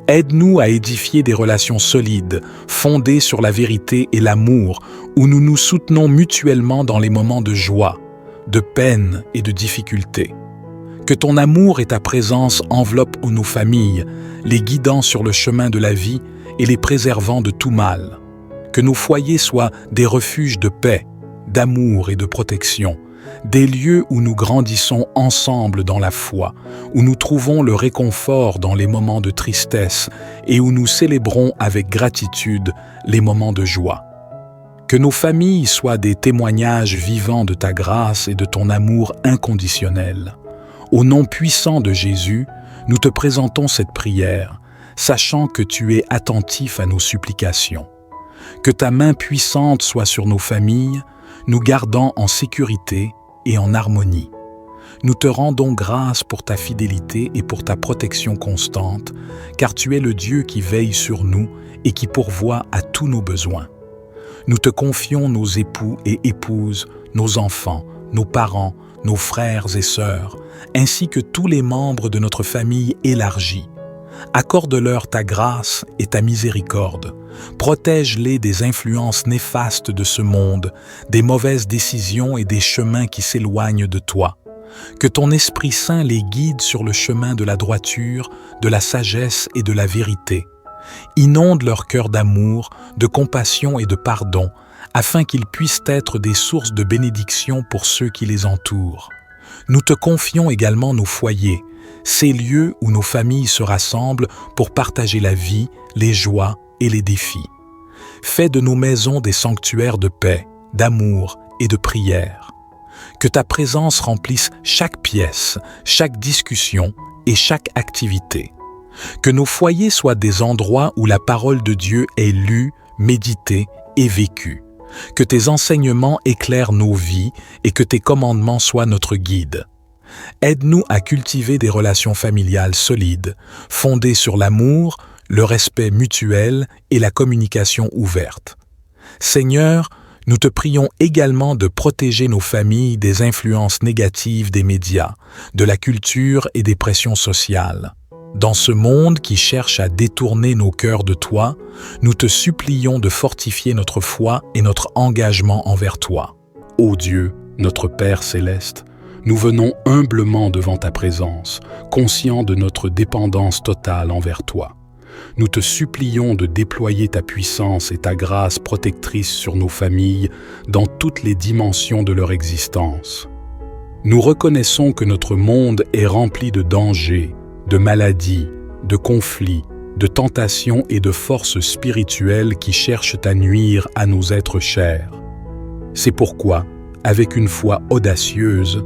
Speaker 1: Aide-nous à édifier des relations solides, fondées sur la vérité et l'amour, où nous nous soutenons mutuellement dans les moments de joie, de peine et de difficulté. Que ton amour et ta présence enveloppent nos familles, les guidant sur le chemin de la vie et les préservant de tout mal. Que nos foyers soient des refuges de paix, d'amour et de protection, des lieux où nous grandissons ensemble dans la foi, où nous trouvons le réconfort dans les moments de tristesse et où nous célébrons avec gratitude les moments de joie. Que nos familles soient des témoignages vivants de ta grâce et de ton amour inconditionnel. Au nom puissant de Jésus, nous te présentons cette prière, sachant que tu es attentif à nos supplications. Que ta main puissante soit sur nos familles, nous gardant en sécurité et en harmonie. Nous te rendons grâce pour ta fidélité et pour ta protection constante, car tu es le Dieu qui veille sur nous et qui pourvoit à tous nos besoins. Nous te confions nos époux et épouses, nos enfants, nos parents, nos frères et sœurs, ainsi que tous les membres de notre famille élargie. Accorde-leur ta grâce et ta miséricorde. Protège-les des influences néfastes de ce monde, des mauvaises décisions et des chemins qui s'éloignent de toi. Que ton Esprit Saint les guide sur le chemin de la droiture, de la sagesse et de la vérité. Inonde leur cœur d'amour, de compassion et de pardon, afin qu'ils puissent être des sources de bénédiction pour ceux qui les entourent. Nous te confions également nos foyers, ces lieux où nos familles se rassemblent pour partager la vie, les joies et les défis. Fais de nos maisons des sanctuaires de paix, d'amour et de prière. Que ta présence remplisse chaque pièce, chaque discussion et chaque activité. Que nos foyers soient des endroits où la parole de Dieu est lue, méditée et vécue. Que tes enseignements éclairent nos vies et que tes commandements soient notre guide. Aide-nous à cultiver des relations familiales solides, fondées sur l'amour, le respect mutuel et la communication ouverte. Seigneur, nous te prions également de protéger nos familles des influences négatives des médias, de la culture et des pressions sociales. Dans ce monde qui cherche à détourner nos cœurs de toi, nous te supplions de fortifier notre foi et notre engagement envers toi. Ô Dieu, notre Père céleste, nous venons humblement devant ta présence, conscients de notre dépendance totale envers toi. Nous te supplions de déployer ta puissance et ta grâce protectrice sur nos familles dans toutes les dimensions de leur existence. Nous reconnaissons que notre monde est rempli de dangers, de maladies, de conflits, de tentations et de forces spirituelles qui cherchent à nuire à nos êtres chers. C'est pourquoi, avec une foi audacieuse,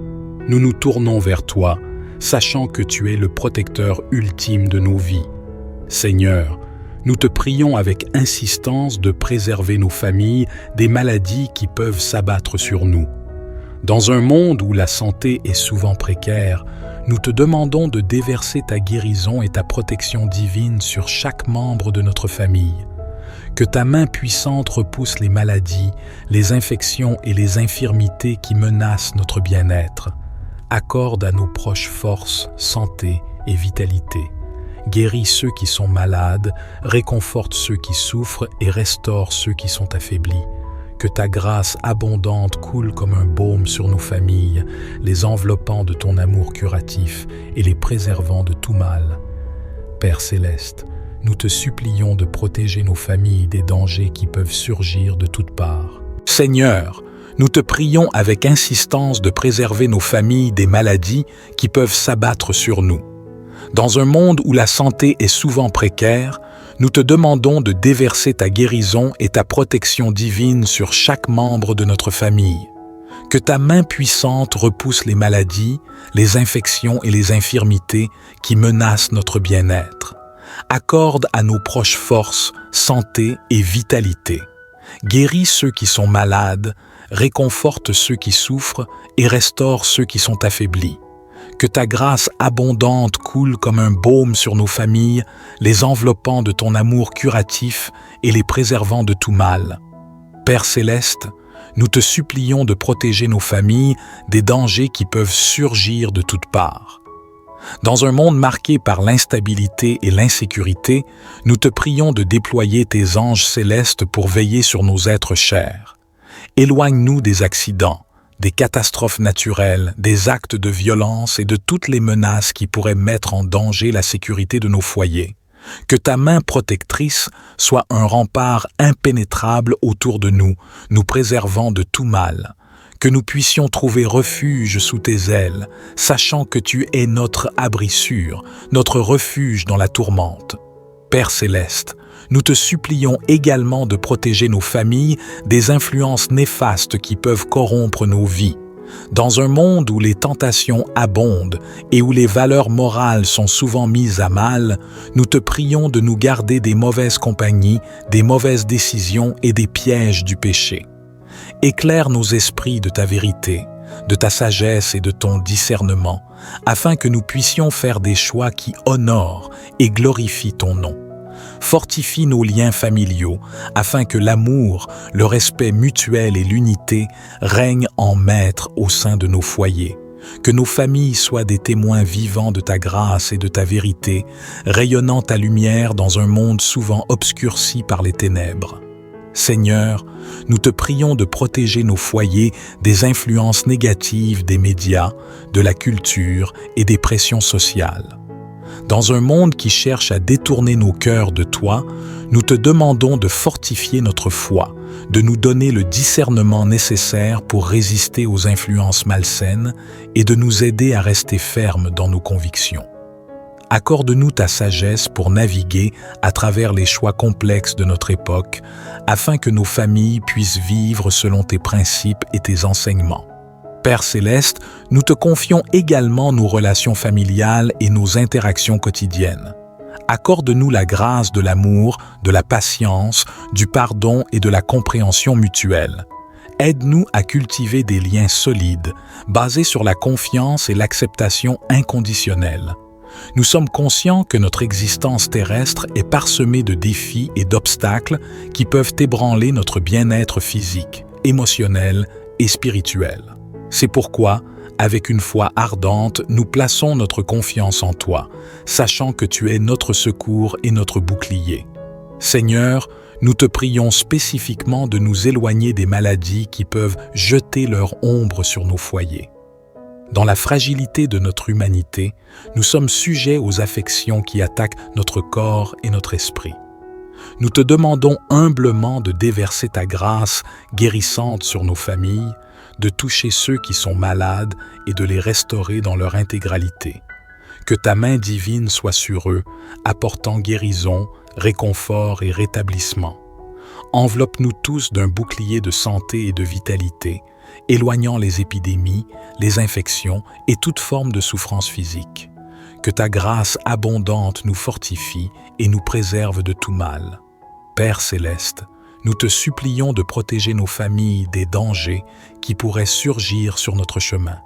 Speaker 1: nous nous tournons vers toi, sachant que tu es le protecteur ultime de nos vies. Seigneur, nous te prions avec insistance de préserver nos familles des maladies qui peuvent s'abattre sur nous. Dans un monde où la santé est souvent précaire, nous te demandons de déverser ta guérison et ta protection divine sur chaque membre de notre famille. Que ta main puissante repousse les maladies, les infections et les infirmités qui menacent notre bien-être. Accorde à nos proches force, santé et vitalité. Guéris ceux qui sont malades, réconforte ceux qui souffrent et restaure ceux qui sont affaiblis. Que ta grâce abondante coule comme un baume sur nos familles, les enveloppant de ton amour curatif et les préservant de tout mal. Père céleste, nous te supplions de protéger nos familles des dangers qui peuvent surgir de toutes parts. Seigneur, nous te prions avec insistance de préserver nos familles des maladies qui peuvent s'abattre sur nous. Dans un monde où la santé est souvent précaire, nous te demandons de déverser ta guérison et ta protection divine sur chaque membre de notre famille. Que ta main puissante repousse les maladies, les infections et les infirmités qui menacent notre bien-être. Accorde à nos proches force, santé et vitalité. Guéris ceux qui sont malades, réconforte ceux qui souffrent et restaure ceux qui sont affaiblis. Que ta grâce abondante coule comme un baume sur nos familles, les enveloppant de ton amour curatif et les préservant de tout mal. Père céleste, nous te supplions de protéger nos familles des dangers qui peuvent surgir de toutes parts. Dans un monde marqué par l'instabilité et l'insécurité, nous te prions de déployer tes anges célestes pour veiller sur nos êtres chers. Éloigne-nous des accidents, des catastrophes naturelles, des actes de violence et de toutes les menaces qui pourraient mettre en danger la sécurité de nos foyers. Que ta main protectrice soit un rempart impénétrable autour de nous, nous préservant de tout mal. Que nous puissions trouver refuge sous tes ailes, sachant que tu es notre abri sûr, notre refuge dans la tourmente. Père céleste, nous te supplions également de protéger nos familles des influences néfastes qui peuvent corrompre nos vies. Dans un monde où les tentations abondent et où les valeurs morales sont souvent mises à mal, nous te prions de nous garder des mauvaises compagnies, des mauvaises décisions et des pièges du péché. Éclaire nos esprits de ta vérité, de ta sagesse et de ton discernement, afin que nous puissions faire des choix qui honorent et glorifient ton nom. Fortifie nos liens familiaux, afin que l'amour, le respect mutuel et l'unité règnent en maître au sein de nos foyers. Que nos familles soient des témoins vivants de ta grâce et de ta vérité, rayonnant ta lumière dans un monde souvent obscurci par les ténèbres. Seigneur, nous te prions de protéger nos foyers des influences négatives des médias, de la culture et des pressions sociales. Dans un monde qui cherche à détourner nos cœurs de toi, nous te demandons de fortifier notre foi, de nous donner le discernement nécessaire pour résister aux influences malsaines et de nous aider à rester fermes dans nos convictions. Accorde-nous ta sagesse pour naviguer à travers les choix complexes de notre époque, afin que nos familles puissent vivre selon tes principes et tes enseignements. Père céleste, nous te confions également nos relations familiales et nos interactions quotidiennes. Accorde-nous la grâce de l'amour, de la patience, du pardon et de la compréhension mutuelle. Aide-nous à cultiver des liens solides, basés sur la confiance et l'acceptation inconditionnelle. Nous sommes conscients que notre existence terrestre est parsemée de défis et d'obstacles qui peuvent ébranler notre bien-être physique, émotionnel et spirituel. C'est pourquoi, avec une foi ardente, nous plaçons notre confiance en toi, sachant que tu es notre secours et notre bouclier. Seigneur, nous te prions spécifiquement de nous éloigner des maladies qui peuvent jeter leur ombre sur nos foyers. Dans la fragilité de notre humanité, nous sommes sujets aux affections qui attaquent notre corps et notre esprit. Nous te demandons humblement de déverser ta grâce guérissante sur nos familles, de toucher ceux qui sont malades et de les restaurer dans leur intégralité. Que ta main divine soit sur eux, apportant guérison, réconfort et rétablissement. Enveloppe-nous tous d'un bouclier de santé et de vitalité, éloignant les épidémies, les infections et toute forme de souffrance physique. Que ta grâce abondante nous fortifie et nous préserve de tout mal. Père céleste, nous te supplions de protéger nos familles des dangers qui pourraient surgir sur notre chemin.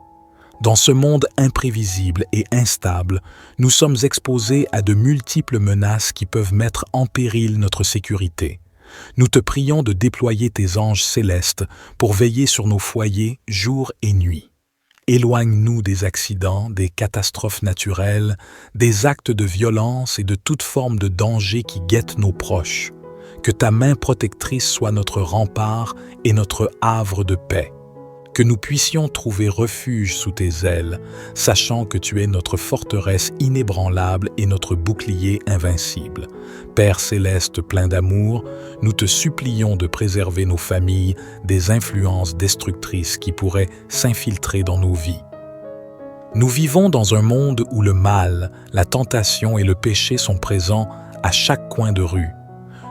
Speaker 1: Dans ce monde imprévisible et instable, nous sommes exposés à de multiples menaces qui peuvent mettre en péril notre sécurité. Nous te prions de déployer tes anges célestes pour veiller sur nos foyers jour et nuit. Éloigne-nous des accidents, des catastrophes naturelles, des actes de violence et de toute forme de danger qui guettent nos proches. Que ta main protectrice soit notre rempart et notre havre de paix. Que nous puissions trouver refuge sous tes ailes, sachant que tu es notre forteresse inébranlable et notre bouclier invincible. Père céleste plein d'amour, nous te supplions de préserver nos familles des influences destructrices qui pourraient s'infiltrer dans nos vies. Nous vivons dans un monde où le mal, la tentation et le péché sont présents à chaque coin de rue.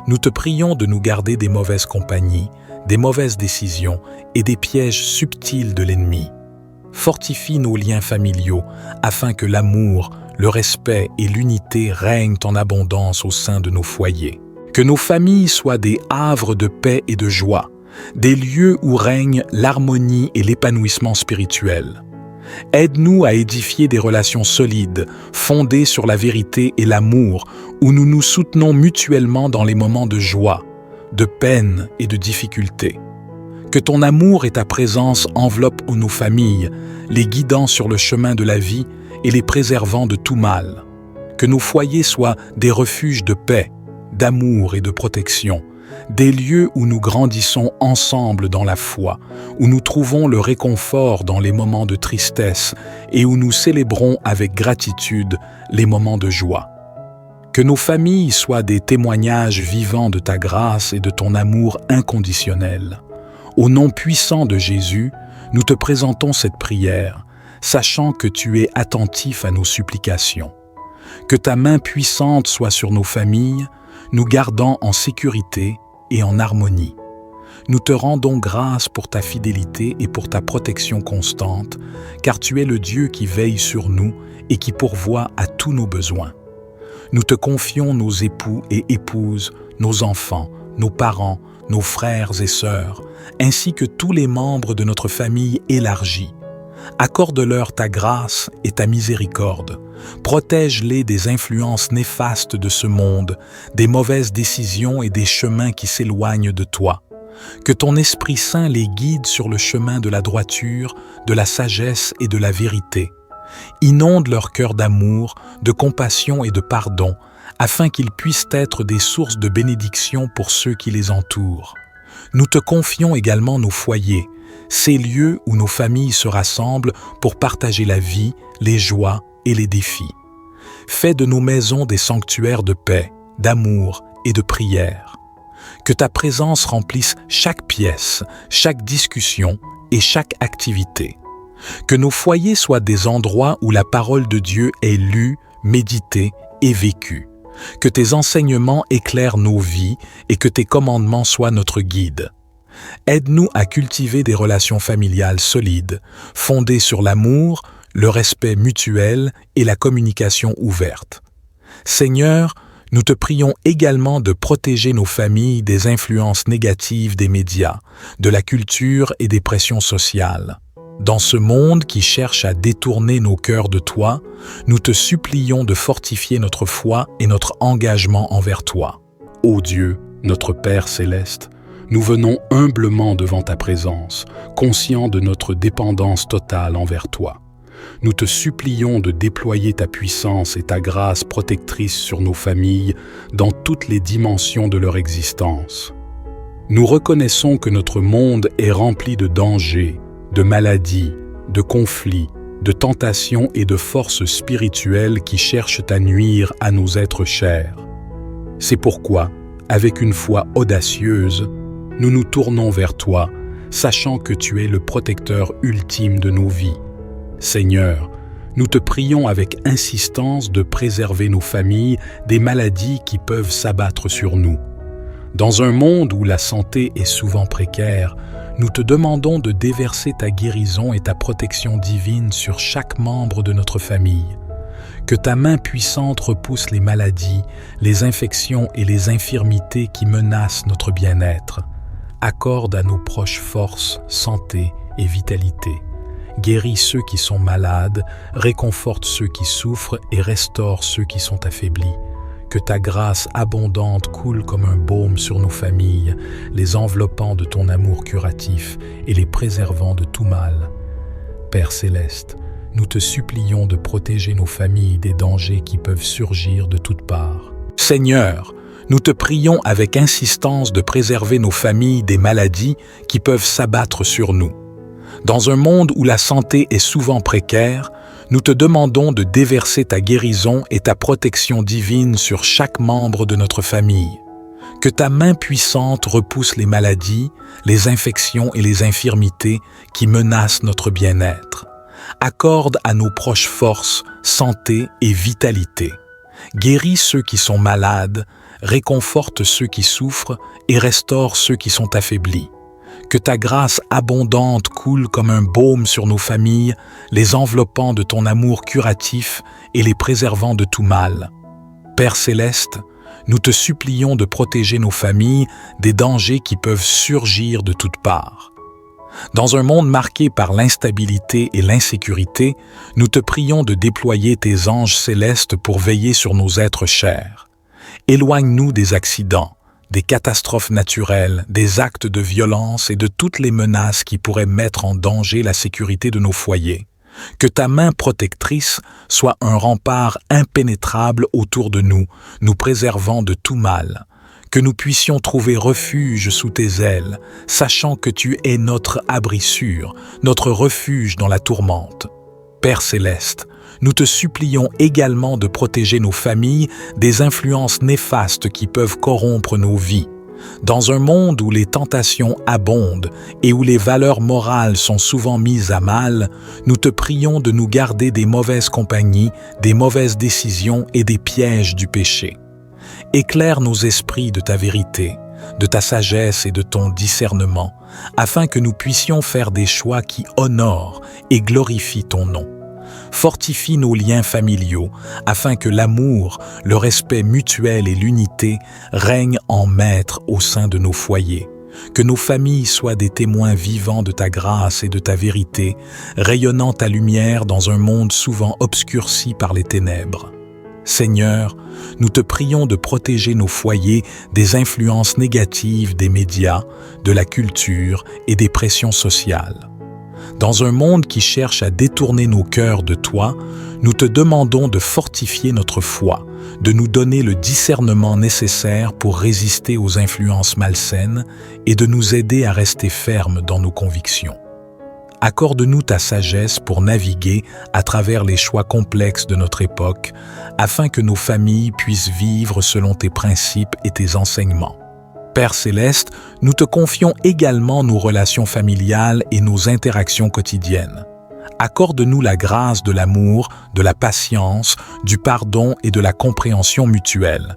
Speaker 1: Nous te prions de nous garder des mauvaises compagnies, des mauvaises décisions et des pièges subtils de l'ennemi. Fortifie nos liens familiaux afin que l'amour, le respect et l'unité règnent en abondance au sein de nos foyers. Que nos familles soient des havres de paix et de joie, des lieux où règne l'harmonie et l'épanouissement spirituel. Aide-nous à édifier des relations solides, fondées sur la vérité et l'amour, où nous nous soutenons mutuellement dans les moments de joie, de peine et de difficulté. Que ton amour et ta présence enveloppent nos familles, les guidant sur le chemin de la vie et les préservant de tout mal. Que nos foyers soient des refuges de paix, d'amour et de protection, des lieux où nous grandissons ensemble dans la foi, où nous trouvons le réconfort dans les moments de tristesse et où nous célébrons avec gratitude les moments de joie. Que nos familles soient des témoignages vivants de ta grâce et de ton amour inconditionnel. Au nom puissant de Jésus, nous te présentons cette prière, sachant que tu es attentif à nos supplications. Que ta main puissante soit sur nos familles, nous gardant en sécurité et en harmonie. Nous te rendons grâce pour ta fidélité et pour ta protection constante, car tu es le Dieu qui veille sur nous et qui pourvoit à tous nos besoins. Nous te confions nos époux et épouses, nos enfants, nos parents, nos frères et sœurs, ainsi que tous les membres de notre famille élargie. Accorde-leur ta grâce et ta miséricorde. Protège-les des influences néfastes de ce monde, des mauvaises décisions et des chemins qui s'éloignent de toi. Que ton Esprit Saint les guide sur le chemin de la droiture, de la sagesse et de la vérité. Inonde leur cœur d'amour, de compassion et de pardon, afin qu'ils puissent être des sources de bénédiction pour ceux qui les entourent. Nous te confions également nos foyers, ces lieux où nos familles se rassemblent pour partager la vie, les joies et les défis. Fais de nos maisons des sanctuaires de paix, d'amour et de prière. Que ta présence remplisse chaque pièce, chaque discussion et chaque activité. Que nos foyers soient des endroits où la parole de Dieu est lue, méditée et vécue. Que tes enseignements éclairent nos vies et que tes commandements soient notre guide. Aide-nous à cultiver des relations familiales solides, fondées sur l'amour, le respect mutuel et la communication ouverte. Seigneur, nous te prions également de protéger nos familles des influences négatives des médias, de la culture et des pressions sociales. Dans ce monde qui cherche à détourner nos cœurs de toi, nous te supplions de fortifier notre foi et notre engagement envers toi. Ô Dieu, notre Père céleste, nous venons humblement devant ta présence, conscients de notre dépendance totale envers toi. Nous te supplions de déployer ta puissance et ta grâce protectrice sur nos familles dans toutes les dimensions de leur existence. Nous reconnaissons que notre monde est rempli de dangers, de maladies, de conflits, de tentations et de forces spirituelles qui cherchent à nuire à nos êtres chers. C'est pourquoi, avec une foi audacieuse, nous nous tournons vers toi, sachant que tu es le protecteur ultime de nos vies. Seigneur, nous te prions avec insistance de préserver nos familles des maladies qui peuvent s'abattre sur nous. Dans un monde où la santé est souvent précaire, nous te demandons de déverser ta guérison et ta protection divine sur chaque membre de notre famille. Que ta main puissante repousse les maladies, les infections et les infirmités qui menacent notre bien-être. Accorde à nos proches force, santé et vitalité. Guéris ceux qui sont malades, réconforte ceux qui souffrent et restaure ceux qui sont affaiblis. Que ta grâce abondante coule comme un baume sur nos familles, les enveloppant de ton amour curatif et les préservant de tout mal. Père céleste, nous te supplions de protéger nos familles des dangers qui peuvent surgir de toutes parts. Seigneur, nous te prions avec insistance de préserver nos familles des maladies qui peuvent s'abattre sur nous. Dans un monde où la santé est souvent précaire, nous te demandons de déverser ta guérison et ta protection divine sur chaque membre de notre famille. Que ta main puissante repousse les maladies, les infections et les infirmités qui menacent notre bien-être. Accorde à nos proches force, santé et vitalité. Guéris ceux qui sont malades, réconforte ceux qui souffrent et restaure ceux qui sont affaiblis. Que ta grâce abondante coule comme un baume sur nos familles, les enveloppant de ton amour curatif et les préservant de tout mal. Père céleste, nous te supplions de protéger nos familles des dangers qui peuvent surgir de toutes parts. Dans un monde marqué par l'instabilité et l'insécurité, nous te prions de déployer tes anges célestes pour veiller sur nos êtres chers. Éloigne-nous des accidents, des catastrophes naturelles, des actes de violence et de toutes les menaces qui pourraient mettre en danger la sécurité de nos foyers. Que ta main protectrice soit un rempart impénétrable autour de nous, nous préservant de tout mal. Que nous puissions trouver refuge sous tes ailes, sachant que tu es notre abri sûr, notre refuge dans la tourmente. Père céleste, nous te supplions également de protéger nos familles des influences néfastes qui peuvent corrompre nos vies. Dans un monde où les tentations abondent et où les valeurs morales sont souvent mises à mal, nous te prions de nous garder des mauvaises compagnies, des mauvaises décisions et des pièges du péché. Éclaire nos esprits de ta vérité, de ta sagesse et de ton discernement, afin que nous puissions faire des choix qui honorent et glorifient ton nom. Fortifie nos liens familiaux, afin que l'amour, le respect mutuel et l'unité règnent en maître au sein de nos foyers. Que nos familles soient des témoins vivants de ta grâce et de ta vérité, rayonnant ta lumière dans un monde souvent obscurci par les ténèbres. Seigneur, nous te prions de protéger nos foyers des influences négatives des médias, de la culture et des pressions sociales. Dans un monde qui cherche à détourner nos cœurs de toi, nous te demandons de fortifier notre foi, de nous donner le discernement nécessaire pour résister aux influences malsaines et de nous aider à rester fermes dans nos convictions. Accorde-nous ta sagesse pour naviguer à travers les choix complexes de notre époque, afin que nos familles puissent vivre selon tes principes et tes enseignements. Père céleste, nous te confions également nos relations familiales et nos interactions quotidiennes. Accorde-nous la grâce de l'amour, de la patience, du pardon et de la compréhension mutuelle.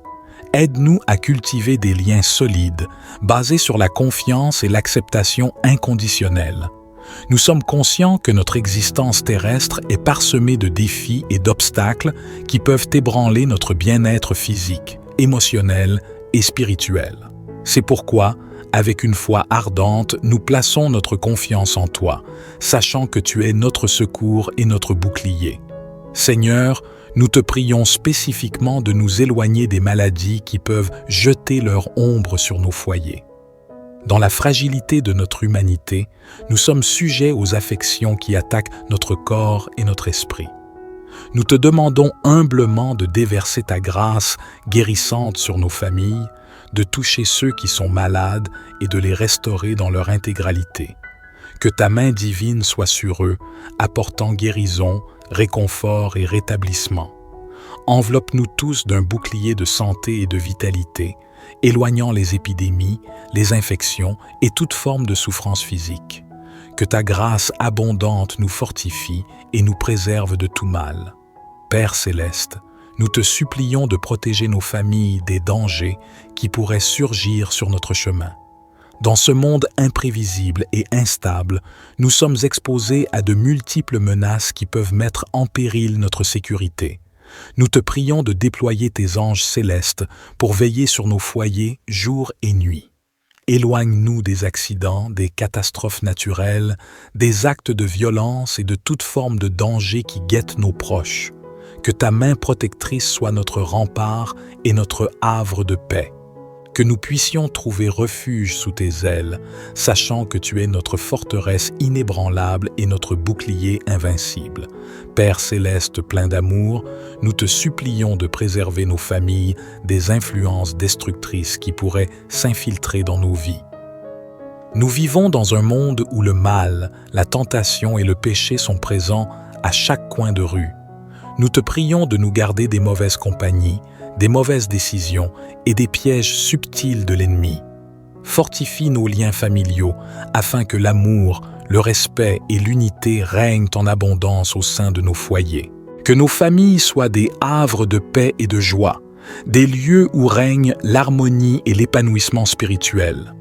Speaker 1: Aide-nous à cultiver des liens solides, basés sur la confiance et l'acceptation inconditionnelle. Nous sommes conscients que notre existence terrestre est parsemée de défis et d'obstacles qui peuvent ébranler notre bien-être physique, émotionnel et spirituel. C'est pourquoi, avec une foi ardente, nous plaçons notre confiance en toi, sachant que tu es notre secours et notre bouclier. Seigneur, nous te prions spécifiquement de nous éloigner des maladies qui peuvent jeter leur ombre sur nos foyers. Dans la fragilité de notre humanité, nous sommes sujets aux affections qui attaquent notre corps et notre esprit. Nous te demandons humblement de déverser ta grâce guérissante sur nos familles, de toucher ceux qui sont malades et de les restaurer dans leur intégralité. Que ta main divine soit sur eux, apportant guérison, réconfort et rétablissement. Enveloppe-nous tous d'un bouclier de santé et de vitalité, éloignant les épidémies, les infections et toute forme de souffrance physique. Que ta grâce abondante nous fortifie et nous préserve de tout mal. Père céleste, nous te supplions de protéger nos familles des dangers qui pourraient surgir sur notre chemin. Dans ce monde imprévisible et instable, nous sommes exposés à de multiples menaces qui peuvent mettre en péril notre sécurité. Nous te prions de déployer tes anges célestes pour veiller sur nos foyers jour et nuit. Éloigne-nous des accidents, des catastrophes naturelles, des actes de violence et de toute forme de danger qui guettent nos proches. Que ta main protectrice soit notre rempart et notre havre de paix. Que nous puissions trouver refuge sous tes ailes, sachant que tu es notre forteresse inébranlable et notre bouclier invincible. Père céleste plein d'amour, nous te supplions de préserver nos familles des influences destructrices qui pourraient s'infiltrer dans nos vies. Nous vivons dans un monde où le mal, la tentation et le péché sont présents à chaque coin de rue. Nous te prions de nous garder des mauvaises compagnies, des mauvaises décisions et des pièges subtils de l'ennemi. Fortifie nos liens familiaux afin que l'amour, le respect et l'unité règnent en abondance au sein de nos foyers. Que nos familles soient des havres de paix et de joie, des lieux où règne l'harmonie et l'épanouissement spirituel.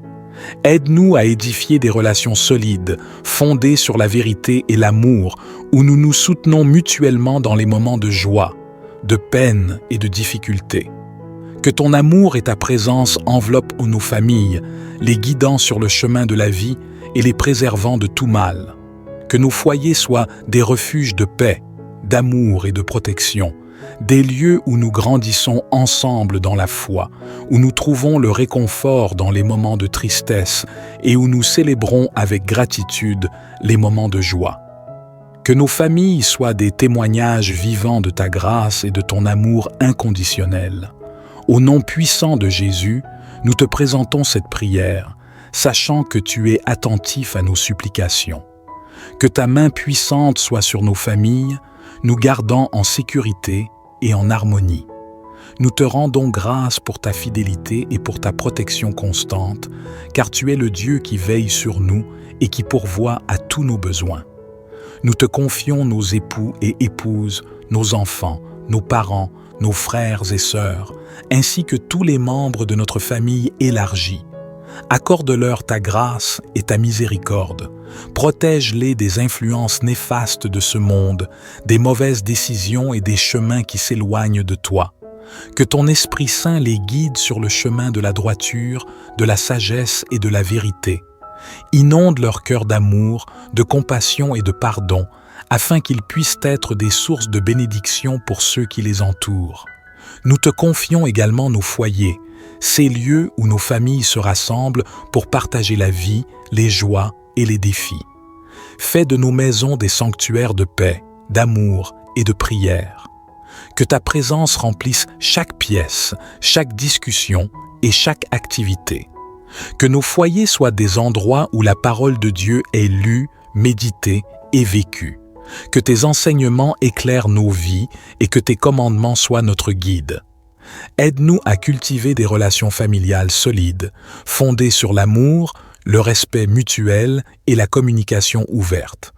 Speaker 1: Aide-nous à édifier des relations solides, fondées sur la vérité et l'amour, où nous nous soutenons mutuellement dans les moments de joie, de peine et de difficulté. Que ton amour et ta présence enveloppent nos familles, les guidant sur le chemin de la vie et les préservant de tout mal. Que nos foyers soient des refuges de paix, d'amour et de protection, des lieux où nous grandissons ensemble dans la foi, où nous trouvons le réconfort dans les moments de tristesse et où nous célébrons avec gratitude les moments de joie. Que nos familles soient des témoignages vivants de ta grâce et de ton amour inconditionnel. Au nom puissant de Jésus, nous te présentons cette prière, sachant que tu es attentif à nos supplications. Que ta main puissante soit sur nos familles, nous gardant en sécurité et en harmonie. Nous te rendons grâce pour ta fidélité et pour ta protection constante, car tu es le Dieu qui veille sur nous et qui pourvoit à tous nos besoins. Nous te confions nos époux et épouses, nos enfants, nos parents, nos frères et sœurs, ainsi que tous les membres de notre famille élargie. Accorde-leur ta grâce et ta miséricorde. Protège-les des influences néfastes de ce monde, des mauvaises décisions et des chemins qui s'éloignent de toi. Que ton Esprit Saint les guide sur le chemin de la droiture, de la sagesse et de la vérité. Inonde leur cœur d'amour, de compassion et de pardon, afin qu'ils puissent être des sources de bénédiction pour ceux qui les entourent. Nous te confions également nos foyers, ces lieux où nos familles se rassemblent pour partager la vie, les joies et les défis. Fais de nos maisons des sanctuaires de paix, d'amour et de prière. Que ta présence remplisse chaque pièce, chaque discussion et chaque activité. Que nos foyers soient des endroits où la parole de Dieu est lue, méditée et vécue. Que tes enseignements éclairent nos vies et que tes commandements soient notre guide. Aide-nous à cultiver des relations familiales solides, fondées sur l'amour, le respect mutuel et la communication ouverte.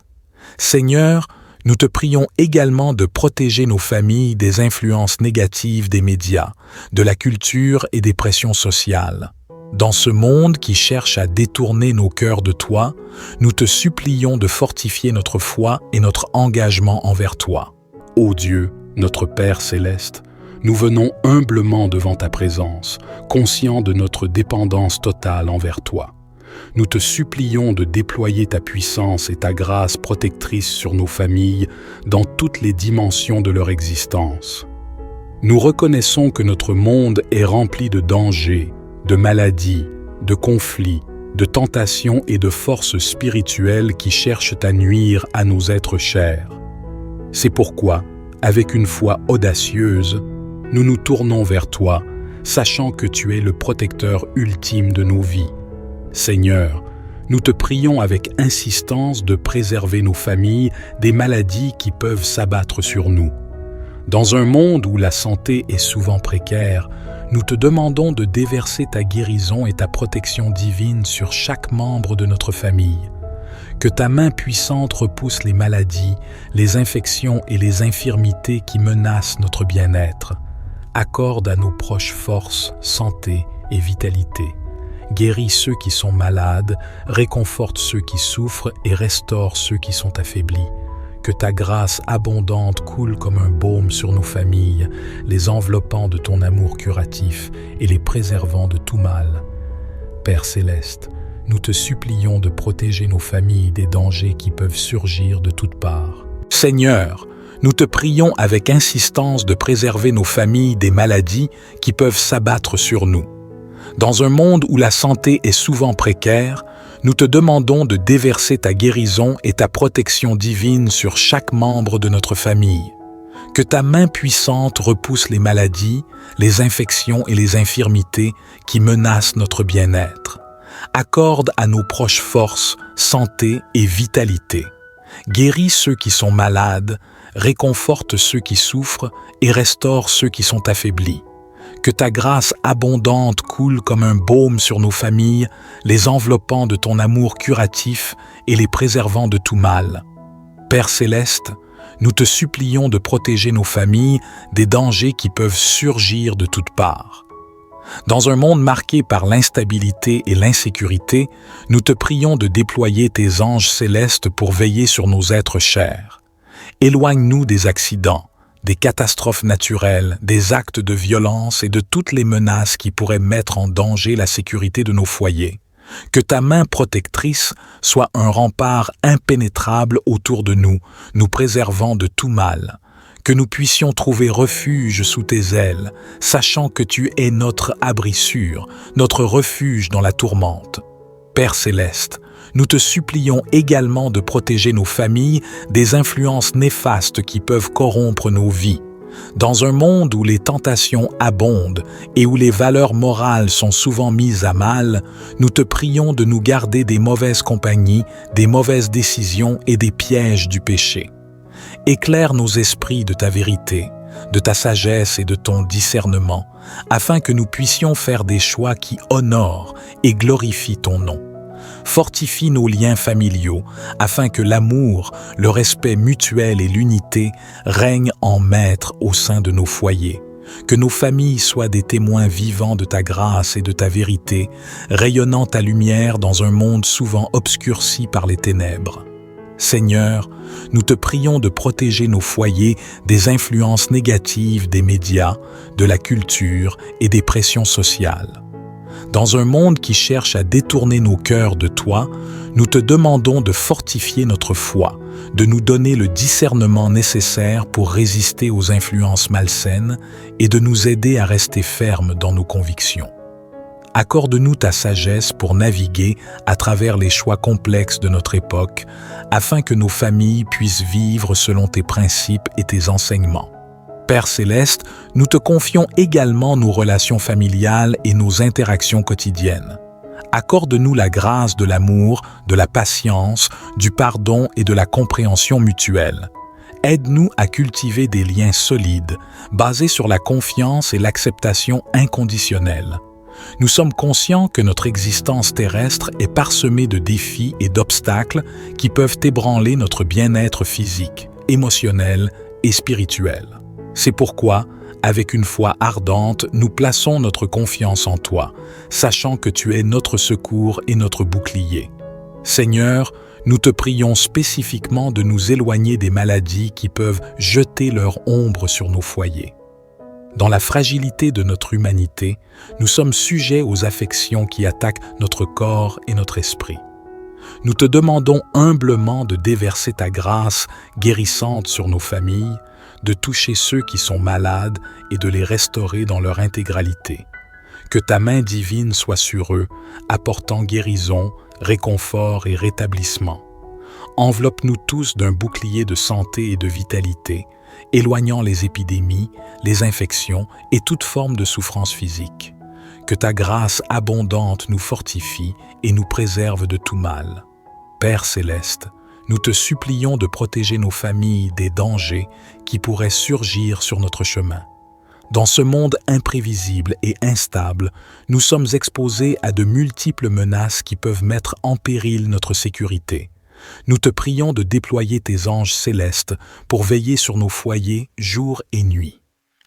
Speaker 1: Seigneur, nous te prions également de protéger nos familles des influences négatives des médias, de la culture et des pressions sociales. Dans ce monde qui cherche à détourner nos cœurs de toi, nous te supplions de fortifier notre foi et notre engagement envers toi. Ô Dieu, notre Père céleste, nous venons humblement devant ta présence, conscients de notre dépendance totale envers toi. Nous te supplions de déployer ta puissance et ta grâce protectrice sur nos familles dans toutes les dimensions de leur existence. Nous reconnaissons que notre monde est rempli de dangers, de maladies, de conflits, de tentations et de forces spirituelles qui cherchent à nuire à nos êtres chers. C'est pourquoi, avec une foi audacieuse, nous nous tournons vers toi, sachant que tu es le protecteur ultime de nos vies. Seigneur, nous te prions avec insistance de préserver nos familles des maladies qui peuvent s'abattre sur nous. Dans un monde où la santé est souvent précaire, nous te demandons de déverser ta guérison et ta protection divine sur chaque membre de notre famille. Que ta main puissante repousse les maladies, les infections et les infirmités qui menacent notre bien-être. Accorde à nos proches force, santé et vitalité. Guéris ceux qui sont malades, réconforte ceux qui souffrent et restaure ceux qui sont affaiblis. Que ta grâce abondante coule comme un baume sur nos familles, les enveloppant de ton amour curatif et les préservant de tout mal. Père céleste, nous te supplions de protéger nos familles des dangers qui peuvent surgir de toutes parts. Seigneur, nous te prions avec insistance de préserver nos familles des maladies qui peuvent s'abattre sur nous. Dans un monde où la santé est souvent précaire, nous te demandons de déverser ta guérison et ta protection divine sur chaque membre de notre famille. Que ta main puissante repousse les maladies, les infections et les infirmités qui menacent notre bien-être. Accorde à nos proches force, santé et vitalité. Guéris ceux qui sont malades, réconforte ceux qui souffrent et restaure ceux qui sont affaiblis. Que ta grâce abondante coule comme un baume sur nos familles, les enveloppant de ton amour curatif et les préservant de tout mal. Père céleste, nous te supplions de protéger nos familles des dangers qui peuvent surgir de toutes parts. Dans un monde marqué par l'instabilité et l'insécurité, nous te prions de déployer tes anges célestes pour veiller sur nos êtres chers. Éloigne-nous des accidents, des catastrophes naturelles, des actes de violence et de toutes les menaces qui pourraient mettre en danger la sécurité de nos foyers. Que ta main protectrice soit un rempart impénétrable autour de nous, nous préservant de tout mal. Que nous puissions trouver refuge sous tes ailes, sachant que tu es notre abri sûr, notre refuge dans la tourmente. Père céleste, nous te supplions également de protéger nos familles des influences néfastes qui peuvent corrompre nos vies. Dans un monde où les tentations abondent et où les valeurs morales sont souvent mises à mal, nous te prions de nous garder des mauvaises compagnies, des mauvaises décisions et des pièges du péché. Éclaire nos esprits de ta vérité, de ta sagesse et de ton discernement, afin que nous puissions faire des choix qui honorent et glorifient ton nom. Fortifie nos liens familiaux, afin que l'amour, le respect mutuel et l'unité règnent en maître au sein de nos foyers. Que nos familles soient des témoins vivants de ta grâce et de ta vérité, rayonnant ta lumière dans un monde souvent obscurci par les ténèbres. Seigneur, nous te prions de protéger nos foyers des influences négatives des médias, de la culture et des pressions sociales. Dans un monde qui cherche à détourner nos cœurs de toi, nous te demandons de fortifier notre foi, de nous donner le discernement nécessaire pour résister aux influences malsaines et de nous aider à rester fermes dans nos convictions. Accorde-nous ta sagesse pour naviguer à travers les choix complexes de notre époque, afin que nos familles puissent vivre selon tes principes et tes enseignements. Père céleste, nous te confions également nos relations familiales et nos interactions quotidiennes. Accorde-nous la grâce de l'amour, de la patience, du pardon et de la compréhension mutuelle. Aide-nous à cultiver des liens solides, basés sur la confiance et l'acceptation inconditionnelle. Nous sommes conscients que notre existence terrestre est parsemée de défis et d'obstacles qui peuvent ébranler notre bien-être physique, émotionnel et spirituel. C'est pourquoi, avec une foi ardente, nous plaçons notre confiance en toi, sachant que tu es notre secours et notre bouclier. Seigneur, nous te prions spécifiquement de nous éloigner des maladies qui peuvent jeter leur ombre sur nos foyers. Dans la fragilité de notre humanité, nous sommes sujets aux affections qui attaquent notre corps et notre esprit. Nous te demandons humblement de déverser ta grâce guérissante sur nos familles, de toucher ceux qui sont malades et de les restaurer dans leur intégralité. Que ta main divine soit sur eux, apportant guérison, réconfort et rétablissement. Enveloppe-nous tous d'un bouclier de santé et de vitalité, éloignant les épidémies, les infections et toute forme de souffrance physique. Que ta grâce abondante nous fortifie et nous préserve de tout mal. Père céleste, nous te supplions de protéger nos familles des dangers qui pourraient surgir sur notre chemin. Dans ce monde imprévisible et instable, nous sommes exposés à de multiples menaces qui peuvent mettre en péril notre sécurité. Nous te prions de déployer tes anges célestes pour veiller sur nos foyers jour et nuit.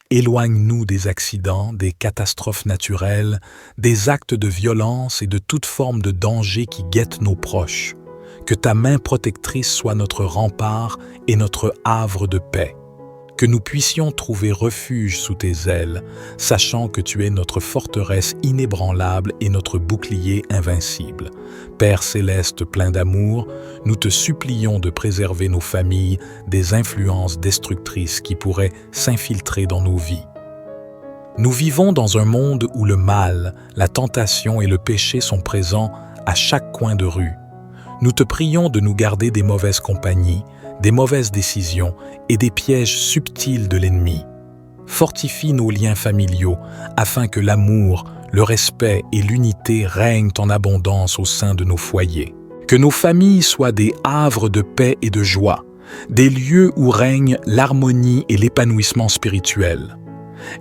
Speaker 1: Éloigne-nous des accidents, des catastrophes naturelles, des actes de violence et de toute forme de danger qui guettent nos proches. Que ta main protectrice soit notre rempart et notre havre de paix. Que nous puissions trouver refuge sous tes ailes, sachant que tu es notre forteresse inébranlable et notre bouclier invincible. Père céleste plein d'amour, nous te supplions de préserver nos familles des influences destructrices qui pourraient s'infiltrer dans nos vies. Nous vivons dans un monde où le mal, la tentation et le péché sont présents à chaque coin de rue. Nous te prions de nous garder des mauvaises compagnies, des mauvaises décisions et des pièges subtils de l'ennemi. Fortifie nos liens familiaux afin que l'amour, le respect et l'unité règnent en abondance au sein de nos foyers. Que nos familles soient des havres de paix et de joie, des lieux où règne l'harmonie et l'épanouissement spirituel.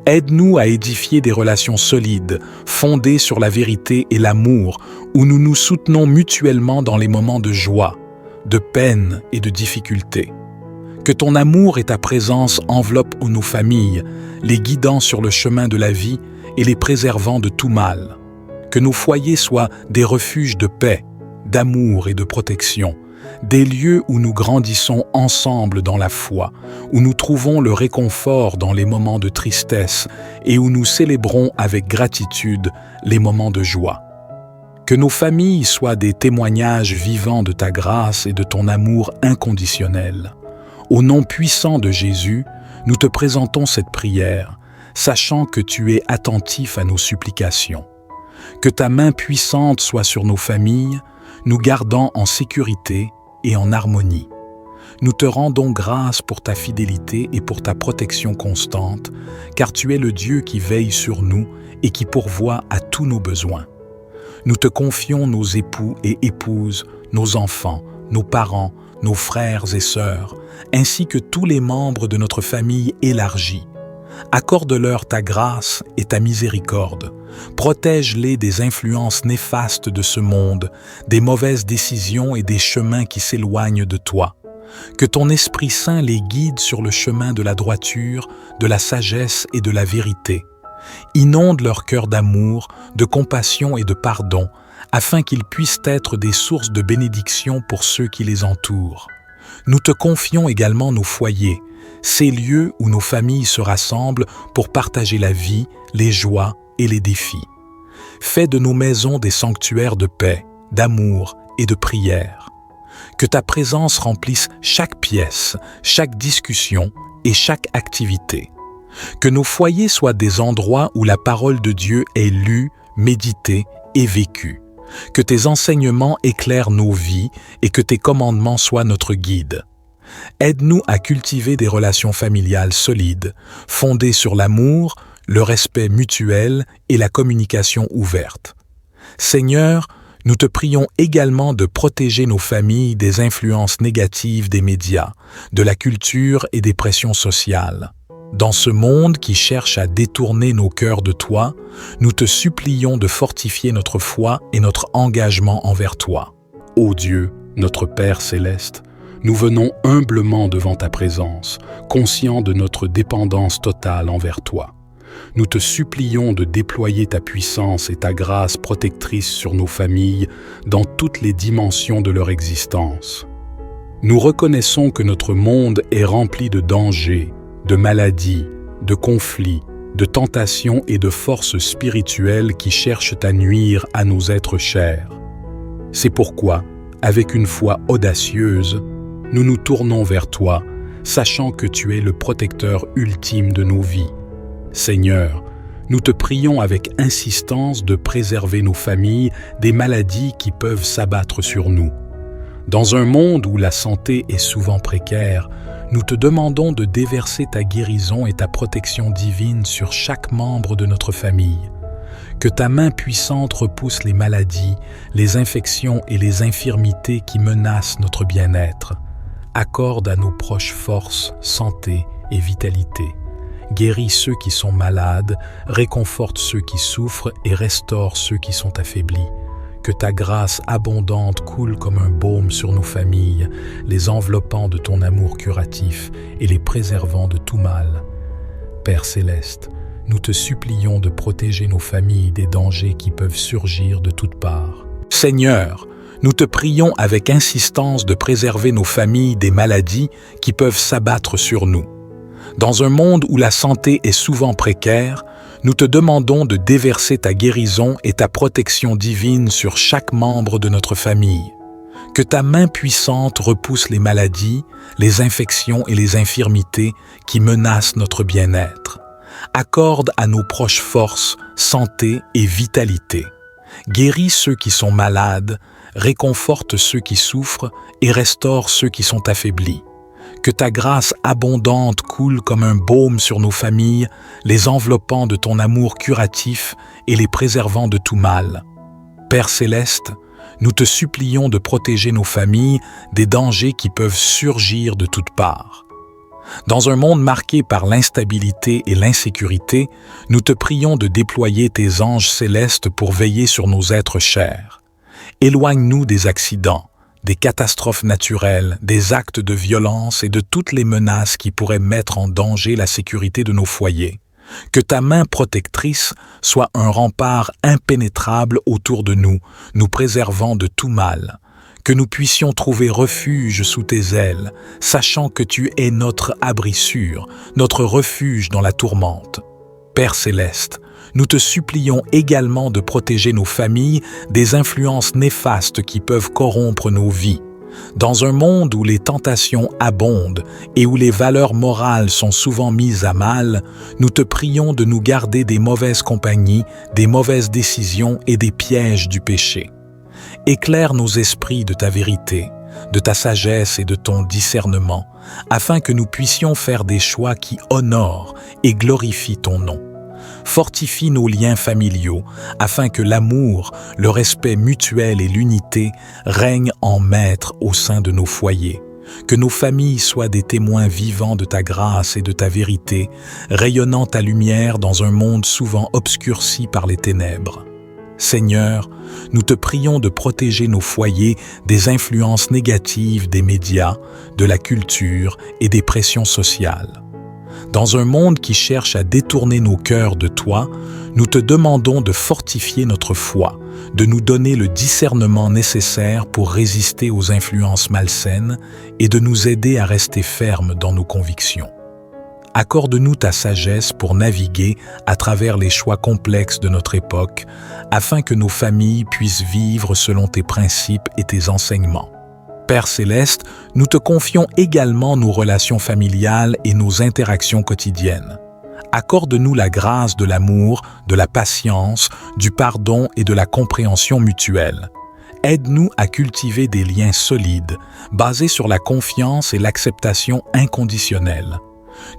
Speaker 1: Aide-nous à édifier des relations solides, fondées sur la vérité et l'amour, où nous nous soutenons mutuellement dans les moments de joie, de peine et de difficulté. Que ton amour et ta présence enveloppent nos familles, les guidant sur le chemin de la vie et les préservant de tout mal. Que nos foyers soient des refuges de paix, d'amour et de protection, des lieux où nous grandissons ensemble dans la foi, où nous trouvons le réconfort dans les moments de tristesse et où nous célébrons avec gratitude les moments de joie. Que nos familles soient des témoignages vivants de ta grâce et de ton amour inconditionnel. Au nom puissant de Jésus, nous te présentons cette prière, sachant que tu es attentif à nos supplications. Que ta main puissante soit sur nos familles, nous gardant en sécurité et en harmonie. Nous te rendons grâce pour ta fidélité et pour ta protection constante, car tu es le Dieu qui veille sur nous et qui pourvoit à tous nos besoins. Nous te confions nos époux et épouses, nos enfants, nos parents, nos frères et sœurs, ainsi que tous les membres de notre famille élargie. Accorde-leur ta grâce et ta miséricorde. Protège-les des influences néfastes de ce monde, des mauvaises décisions et des chemins qui s'éloignent de toi. Que ton Esprit Saint les guide sur le chemin de la droiture, de la sagesse et de la vérité. Inonde leur cœur d'amour, de compassion et de pardon, afin qu'ils puissent être des sources de bénédiction pour ceux qui les entourent. Nous te confions également nos foyers, ces lieux où nos familles se rassemblent pour partager la vie, les joies et les défis. Fais de nos maisons des sanctuaires de paix, d'amour et de prière. Que ta présence remplisse chaque pièce, chaque discussion et chaque activité. Que nos foyers soient des endroits où la parole de Dieu est lue, méditée et vécue. Que tes enseignements éclairent nos vies et que tes commandements soient notre guide. Aide-nous à cultiver des relations familiales solides, fondées sur l'amour, le respect mutuel et la communication ouverte. Seigneur, nous te prions également de protéger nos familles des influences négatives des médias, de la culture et des pressions sociales. Dans ce monde qui cherche à détourner nos cœurs de toi, nous te supplions de fortifier notre foi et notre engagement envers toi. Ô Dieu, notre Père céleste, nous venons humblement devant ta présence, conscients de notre dépendance totale envers toi. Nous te supplions de déployer ta puissance et ta grâce protectrice sur nos familles dans toutes les dimensions de leur existence. Nous reconnaissons que notre monde est rempli de dangers, de maladies, de conflits, de tentations et de forces spirituelles qui cherchent à nuire à nos êtres chers. C'est pourquoi, avec une foi audacieuse, nous nous tournons vers toi, sachant que tu es le protecteur ultime de nos vies. Seigneur, nous te prions avec insistance de préserver nos familles des maladies qui peuvent s'abattre sur nous. Dans un monde où la santé est souvent précaire, nous te demandons de déverser ta guérison et ta protection divine sur chaque membre de notre famille. Que ta main puissante repousse les maladies, les infections et les infirmités qui menacent notre bien-être. Accorde à nos proches force, santé et vitalité. Guéris ceux qui sont malades, réconforte ceux qui souffrent et restaure ceux qui sont affaiblis. Que ta grâce abondante coule comme un baume sur nos familles, les enveloppant de ton amour curatif et les préservant de tout mal. Père céleste, nous te supplions de protéger nos familles des dangers qui peuvent surgir de toutes parts. Seigneur, nous te prions avec insistance de préserver nos familles des maladies qui peuvent s'abattre sur nous. Dans un monde où la santé est souvent précaire, nous te demandons de déverser ta guérison et ta protection divine sur chaque membre de notre famille. Que ta main puissante repousse les maladies, les infections et les infirmités qui menacent notre bien-être. Accorde à nos proches force, santé et vitalité. Guéris ceux qui sont malades, réconforte ceux qui souffrent et restaure ceux qui sont affaiblis. Que ta grâce abondante coule comme un baume sur nos familles, les enveloppant de ton amour curatif et les préservant de tout mal. Père céleste, nous te supplions de protéger nos familles des dangers qui peuvent surgir de toutes parts. Dans un monde marqué par l'instabilité et l'insécurité, nous te prions de déployer tes anges célestes pour veiller sur nos êtres chers. Éloigne-nous des accidents, des catastrophes naturelles, des actes de violence et de toutes les menaces qui pourraient mettre en danger la sécurité de nos foyers. Que ta main protectrice soit un rempart impénétrable autour de nous, nous préservant de tout mal. Que nous puissions trouver refuge sous tes ailes, sachant que tu es notre abri sûr, notre refuge dans la tourmente. Père céleste, nous te supplions également de protéger nos familles des influences néfastes qui peuvent corrompre nos vies. Dans un monde où les tentations abondent et où les valeurs morales sont souvent mises à mal, nous te prions de nous garder des mauvaises compagnies, des mauvaises décisions et des pièges du péché. Éclaire nos esprits de ta vérité, de ta sagesse et de ton discernement, afin que nous puissions faire des choix qui honorent et glorifient ton nom. Fortifie nos liens familiaux, afin que l'amour, le respect mutuel et l'unité règnent en maître au sein de nos foyers. Que nos familles soient des témoins vivants de ta grâce et de ta vérité, rayonnant ta lumière dans un monde souvent obscurci par les ténèbres. Seigneur, nous te prions de protéger nos foyers des influences négatives des médias, de la culture et des pressions sociales. Dans un monde qui cherche à détourner nos cœurs de toi, nous te demandons de fortifier notre foi, de nous donner le discernement nécessaire pour résister aux influences malsaines et de nous aider à rester fermes dans nos convictions. Accorde-nous ta sagesse pour naviguer à travers les choix complexes de notre époque, afin que nos familles puissent vivre selon tes principes et tes enseignements. Père céleste, nous te confions également nos relations familiales et nos interactions quotidiennes. Accorde-nous la grâce de l'amour, de la patience, du pardon et de la compréhension mutuelle. Aide-nous à cultiver des liens solides, basés sur la confiance et l'acceptation inconditionnelle.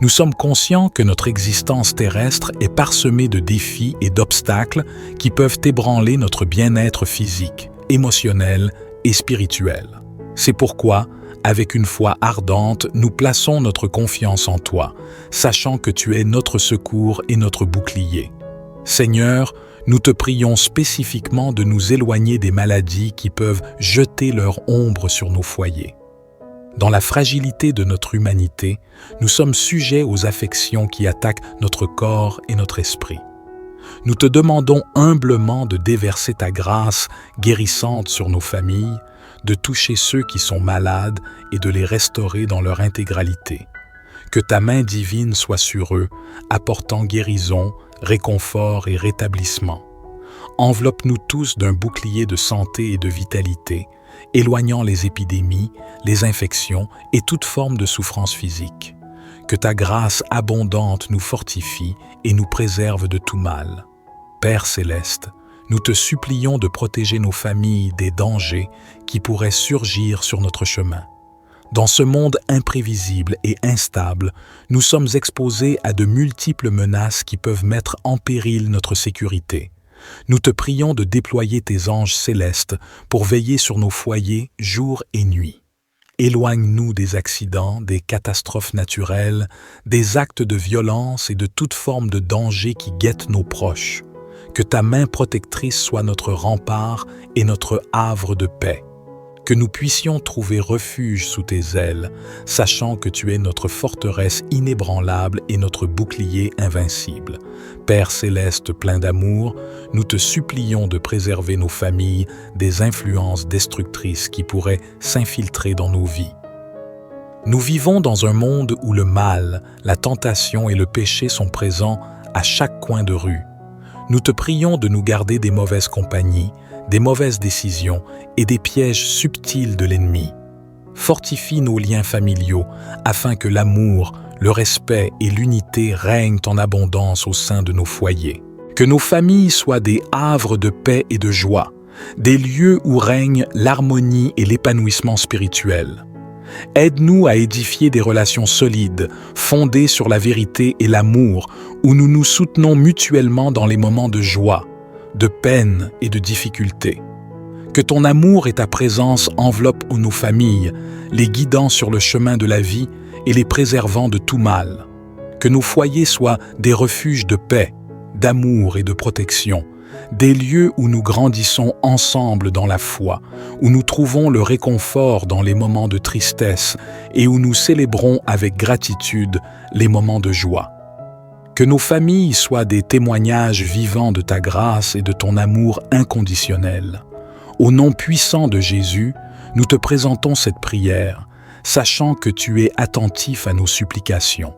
Speaker 1: Nous sommes conscients que notre existence terrestre est parsemée de défis et d'obstacles qui peuvent ébranler notre bien-être physique, émotionnel et spirituel. C'est pourquoi, avec une foi ardente, nous plaçons notre confiance en toi, sachant que tu es notre secours et notre bouclier. Seigneur, nous te prions spécifiquement de nous éloigner des maladies qui peuvent jeter leur ombre sur nos foyers. Dans la fragilité de notre humanité, nous sommes sujets aux affections qui attaquent notre corps et notre esprit. Nous te demandons humblement de déverser ta grâce guérissante sur nos familles, de toucher ceux qui sont malades et de les restaurer dans leur intégralité. Que ta main divine soit sur eux, apportant guérison, réconfort et rétablissement. Enveloppe-nous tous d'un bouclier de santé et de vitalité, éloignant les épidémies, les infections et toute forme de souffrance physique. Que ta grâce abondante nous fortifie et nous préserve de tout mal. Père céleste, nous te supplions de protéger nos familles des dangers qui pourraient surgir sur notre chemin. Dans ce monde imprévisible et instable, nous sommes exposés à de multiples menaces qui peuvent mettre en péril notre sécurité. Nous te prions de déployer tes anges célestes pour veiller sur nos foyers jour et nuit. Éloigne-nous des accidents, des catastrophes naturelles, des actes de violence et de toute forme de danger qui guettent nos proches. Que ta main protectrice soit notre rempart et notre havre de paix. Que nous puissions trouver refuge sous tes ailes, sachant que tu es notre forteresse inébranlable et notre bouclier invincible. Père céleste plein d'amour, nous te supplions de préserver nos familles des influences destructrices qui pourraient s'infiltrer dans nos vies. Nous vivons dans un monde où le mal, la tentation et le péché sont présents à chaque coin de rue. Nous te prions de nous garder des mauvaises compagnies, des mauvaises décisions et des pièges subtils de l'ennemi. Fortifie nos liens familiaux afin que l'amour, le respect et l'unité règnent en abondance au sein de nos foyers. Que nos familles soient des havres de paix et de joie, des lieux où règne l'harmonie et l'épanouissement spirituel. Aide-nous à édifier des relations solides, fondées sur la vérité et l'amour, où nous nous soutenons mutuellement dans les moments de joie, de peine et de difficulté. Que ton amour et ta présence enveloppent nos familles, les guidant sur le chemin de la vie et les préservant de tout mal. Que nos foyers soient des refuges de paix, d'amour et de protection, des lieux où nous grandissons ensemble dans la foi, où nous trouvons le réconfort dans les moments de tristesse et où nous célébrons avec gratitude les moments de joie. Que nos familles soient des témoignages vivants de ta grâce et de ton amour inconditionnel. Au nom puissant de Jésus, nous te présentons cette prière, sachant que tu es attentif à nos supplications.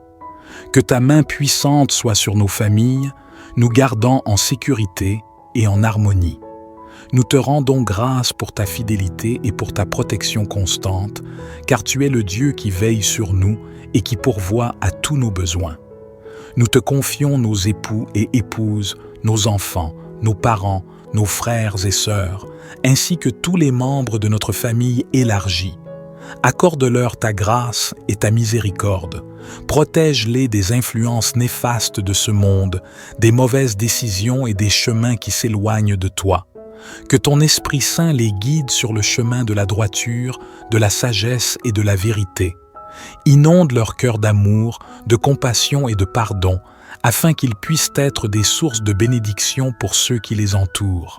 Speaker 1: Que ta main puissante soit sur nos familles, nous gardant en sécurité et en harmonie. Nous te rendons grâce pour ta fidélité et pour ta protection constante, car tu es le Dieu qui veille sur nous et qui pourvoit à tous nos besoins. Nous te confions nos époux et épouses, nos enfants, nos parents, nos frères et sœurs, ainsi que tous les membres de notre famille élargie. Accorde-leur ta grâce et ta miséricorde. Protège-les des influences néfastes de ce monde, des mauvaises décisions et des chemins qui s'éloignent de toi. Que ton Esprit Saint les guide sur le chemin de la droiture, de la sagesse et de la vérité. Inonde leur cœur d'amour, de compassion et de pardon, afin qu'ils puissent être des sources de bénédiction pour ceux qui les entourent.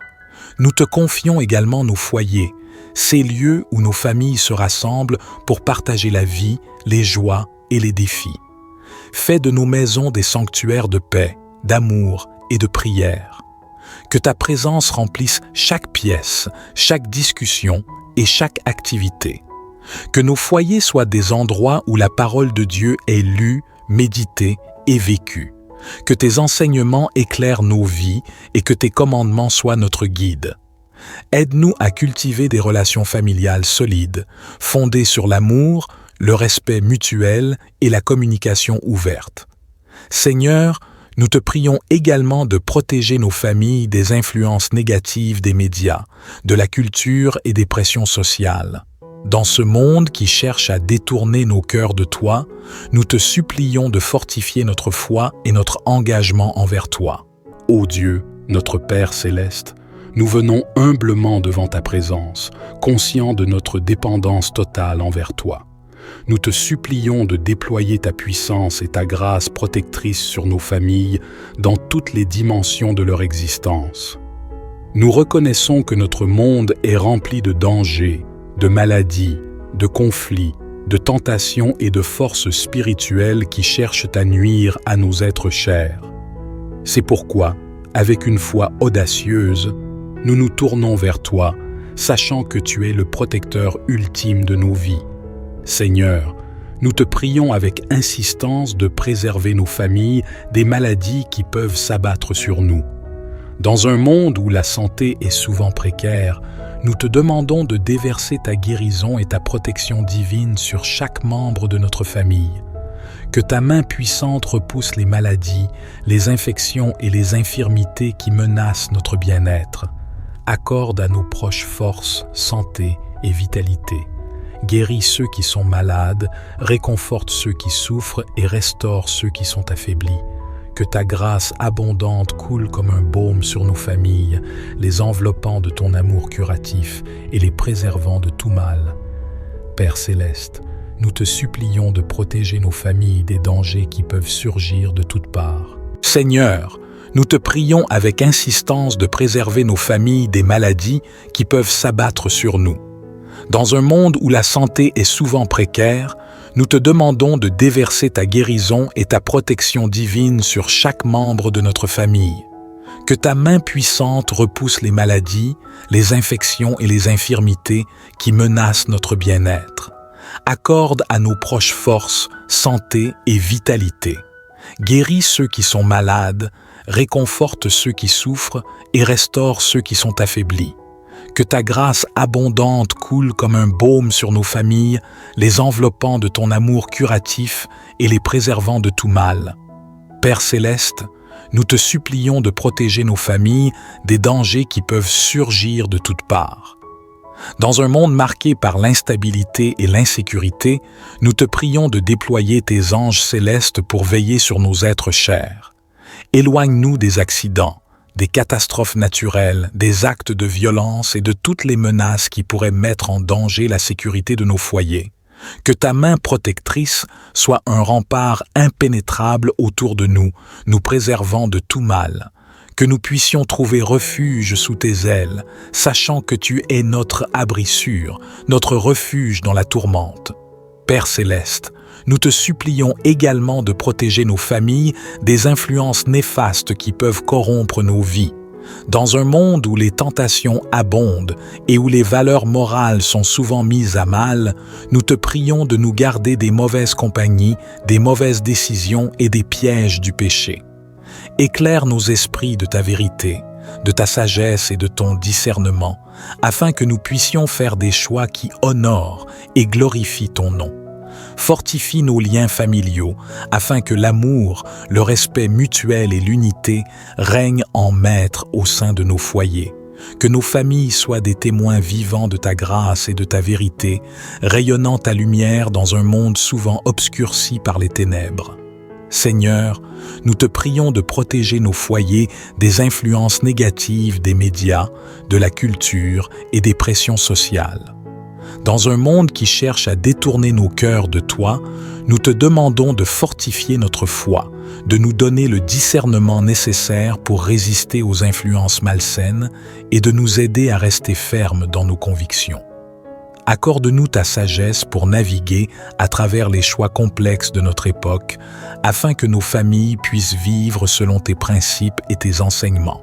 Speaker 1: Nous te confions également nos foyers, ces lieux où nos familles se rassemblent pour partager la vie, les joies et les défis. Fais de nos maisons des sanctuaires de paix, d'amour et de prière. Que ta présence remplisse chaque pièce, chaque discussion et chaque activité. Que nos foyers soient des endroits où la parole de Dieu est lue, méditée et vécue. Que tes enseignements éclairent nos vies et que tes commandements soient notre guide. Aide-nous à cultiver des relations familiales solides, fondées sur l'amour, le respect mutuel et la communication ouverte. Seigneur, nous te prions également de protéger nos familles des influences négatives des médias, de la culture et des pressions sociales. Dans ce monde qui cherche à détourner nos cœurs de toi, nous te supplions de fortifier notre foi et notre engagement envers toi. Ô Dieu, notre Père céleste, nous venons humblement devant ta présence, conscients de notre dépendance totale envers toi. Nous te supplions de déployer ta puissance et ta grâce protectrice sur nos familles dans toutes les dimensions de leur existence. Nous reconnaissons que notre monde est rempli de dangers, de maladies, de conflits, de tentations et de forces spirituelles qui cherchent à nuire à nos êtres chers. C'est pourquoi, avec une foi audacieuse, nous nous tournons vers toi, sachant que tu es le protecteur ultime de nos vies. Seigneur, nous te prions avec insistance de préserver nos familles des maladies qui peuvent s'abattre sur nous. Dans un monde où la santé est souvent précaire, nous te demandons de déverser ta guérison et ta protection divine sur chaque membre de notre famille. Que ta main puissante repousse les maladies, les infections et les infirmités qui menacent notre bien-être. Accorde à nos proches force, santé et vitalité. Guéris ceux qui sont malades, réconforte ceux qui souffrent et restaure ceux qui sont affaiblis. Que ta grâce abondante coule comme un baume sur nos familles, les enveloppant de ton amour curatif et les préservant de tout mal. Père céleste, nous te supplions de protéger nos familles des dangers qui peuvent surgir de toutes parts. Seigneur, nous te prions avec insistance de préserver nos familles des maladies qui peuvent s'abattre sur nous. Dans un monde où la santé est souvent précaire, nous te demandons de déverser ta guérison et ta protection divine sur chaque membre de notre famille. Que ta main puissante repousse les maladies, les infections et les infirmités qui menacent notre bien-être. Accorde à nos proches force, santé et vitalité. Guéris ceux qui sont malades, réconforte ceux qui souffrent et restaure ceux qui sont affaiblis. Que ta grâce abondante coule comme un baume sur nos familles, les enveloppant de ton amour curatif et les préservant de tout mal. Père céleste, nous te supplions de protéger nos familles des dangers qui peuvent surgir de toutes parts. Dans un monde marqué par l'instabilité et l'insécurité, nous te prions de déployer tes anges célestes pour veiller sur nos êtres chers. Éloigne-nous des accidents, des catastrophes naturelles, des actes de violence et de toutes les menaces qui pourraient mettre en danger la sécurité de nos foyers. Que ta main protectrice soit un rempart impénétrable autour de nous, nous préservant de tout mal. Que nous puissions trouver refuge sous tes ailes, sachant que tu es notre abri sûr, notre refuge dans la tourmente. Père céleste, nous te supplions également de protéger nos familles des influences néfastes qui peuvent corrompre nos vies. Dans un monde où les tentations abondent et où les valeurs morales sont souvent mises à mal, nous te prions de nous garder des mauvaises compagnies, des mauvaises décisions et des pièges du péché. Éclaire nos esprits de ta vérité, de ta sagesse et de ton discernement, afin que nous puissions faire des choix qui honorent et glorifient ton nom. Fortifie nos liens familiaux, afin que l'amour, le respect mutuel et l'unité règnent en maître au sein de nos foyers. Que nos familles soient des témoins vivants de ta grâce et de ta vérité, rayonnant ta lumière dans un monde souvent obscurci par les ténèbres. Seigneur, nous te prions de protéger nos foyers des influences négatives des médias, de la culture et des pressions sociales. Dans un monde qui cherche à détourner nos cœurs de toi, nous te demandons de fortifier notre foi, de nous donner le discernement nécessaire pour résister aux influences malsaines et de nous aider à rester fermes dans nos convictions. Accorde-nous ta sagesse pour naviguer à travers les choix complexes de notre époque, afin que nos familles puissent vivre selon tes principes et tes enseignements.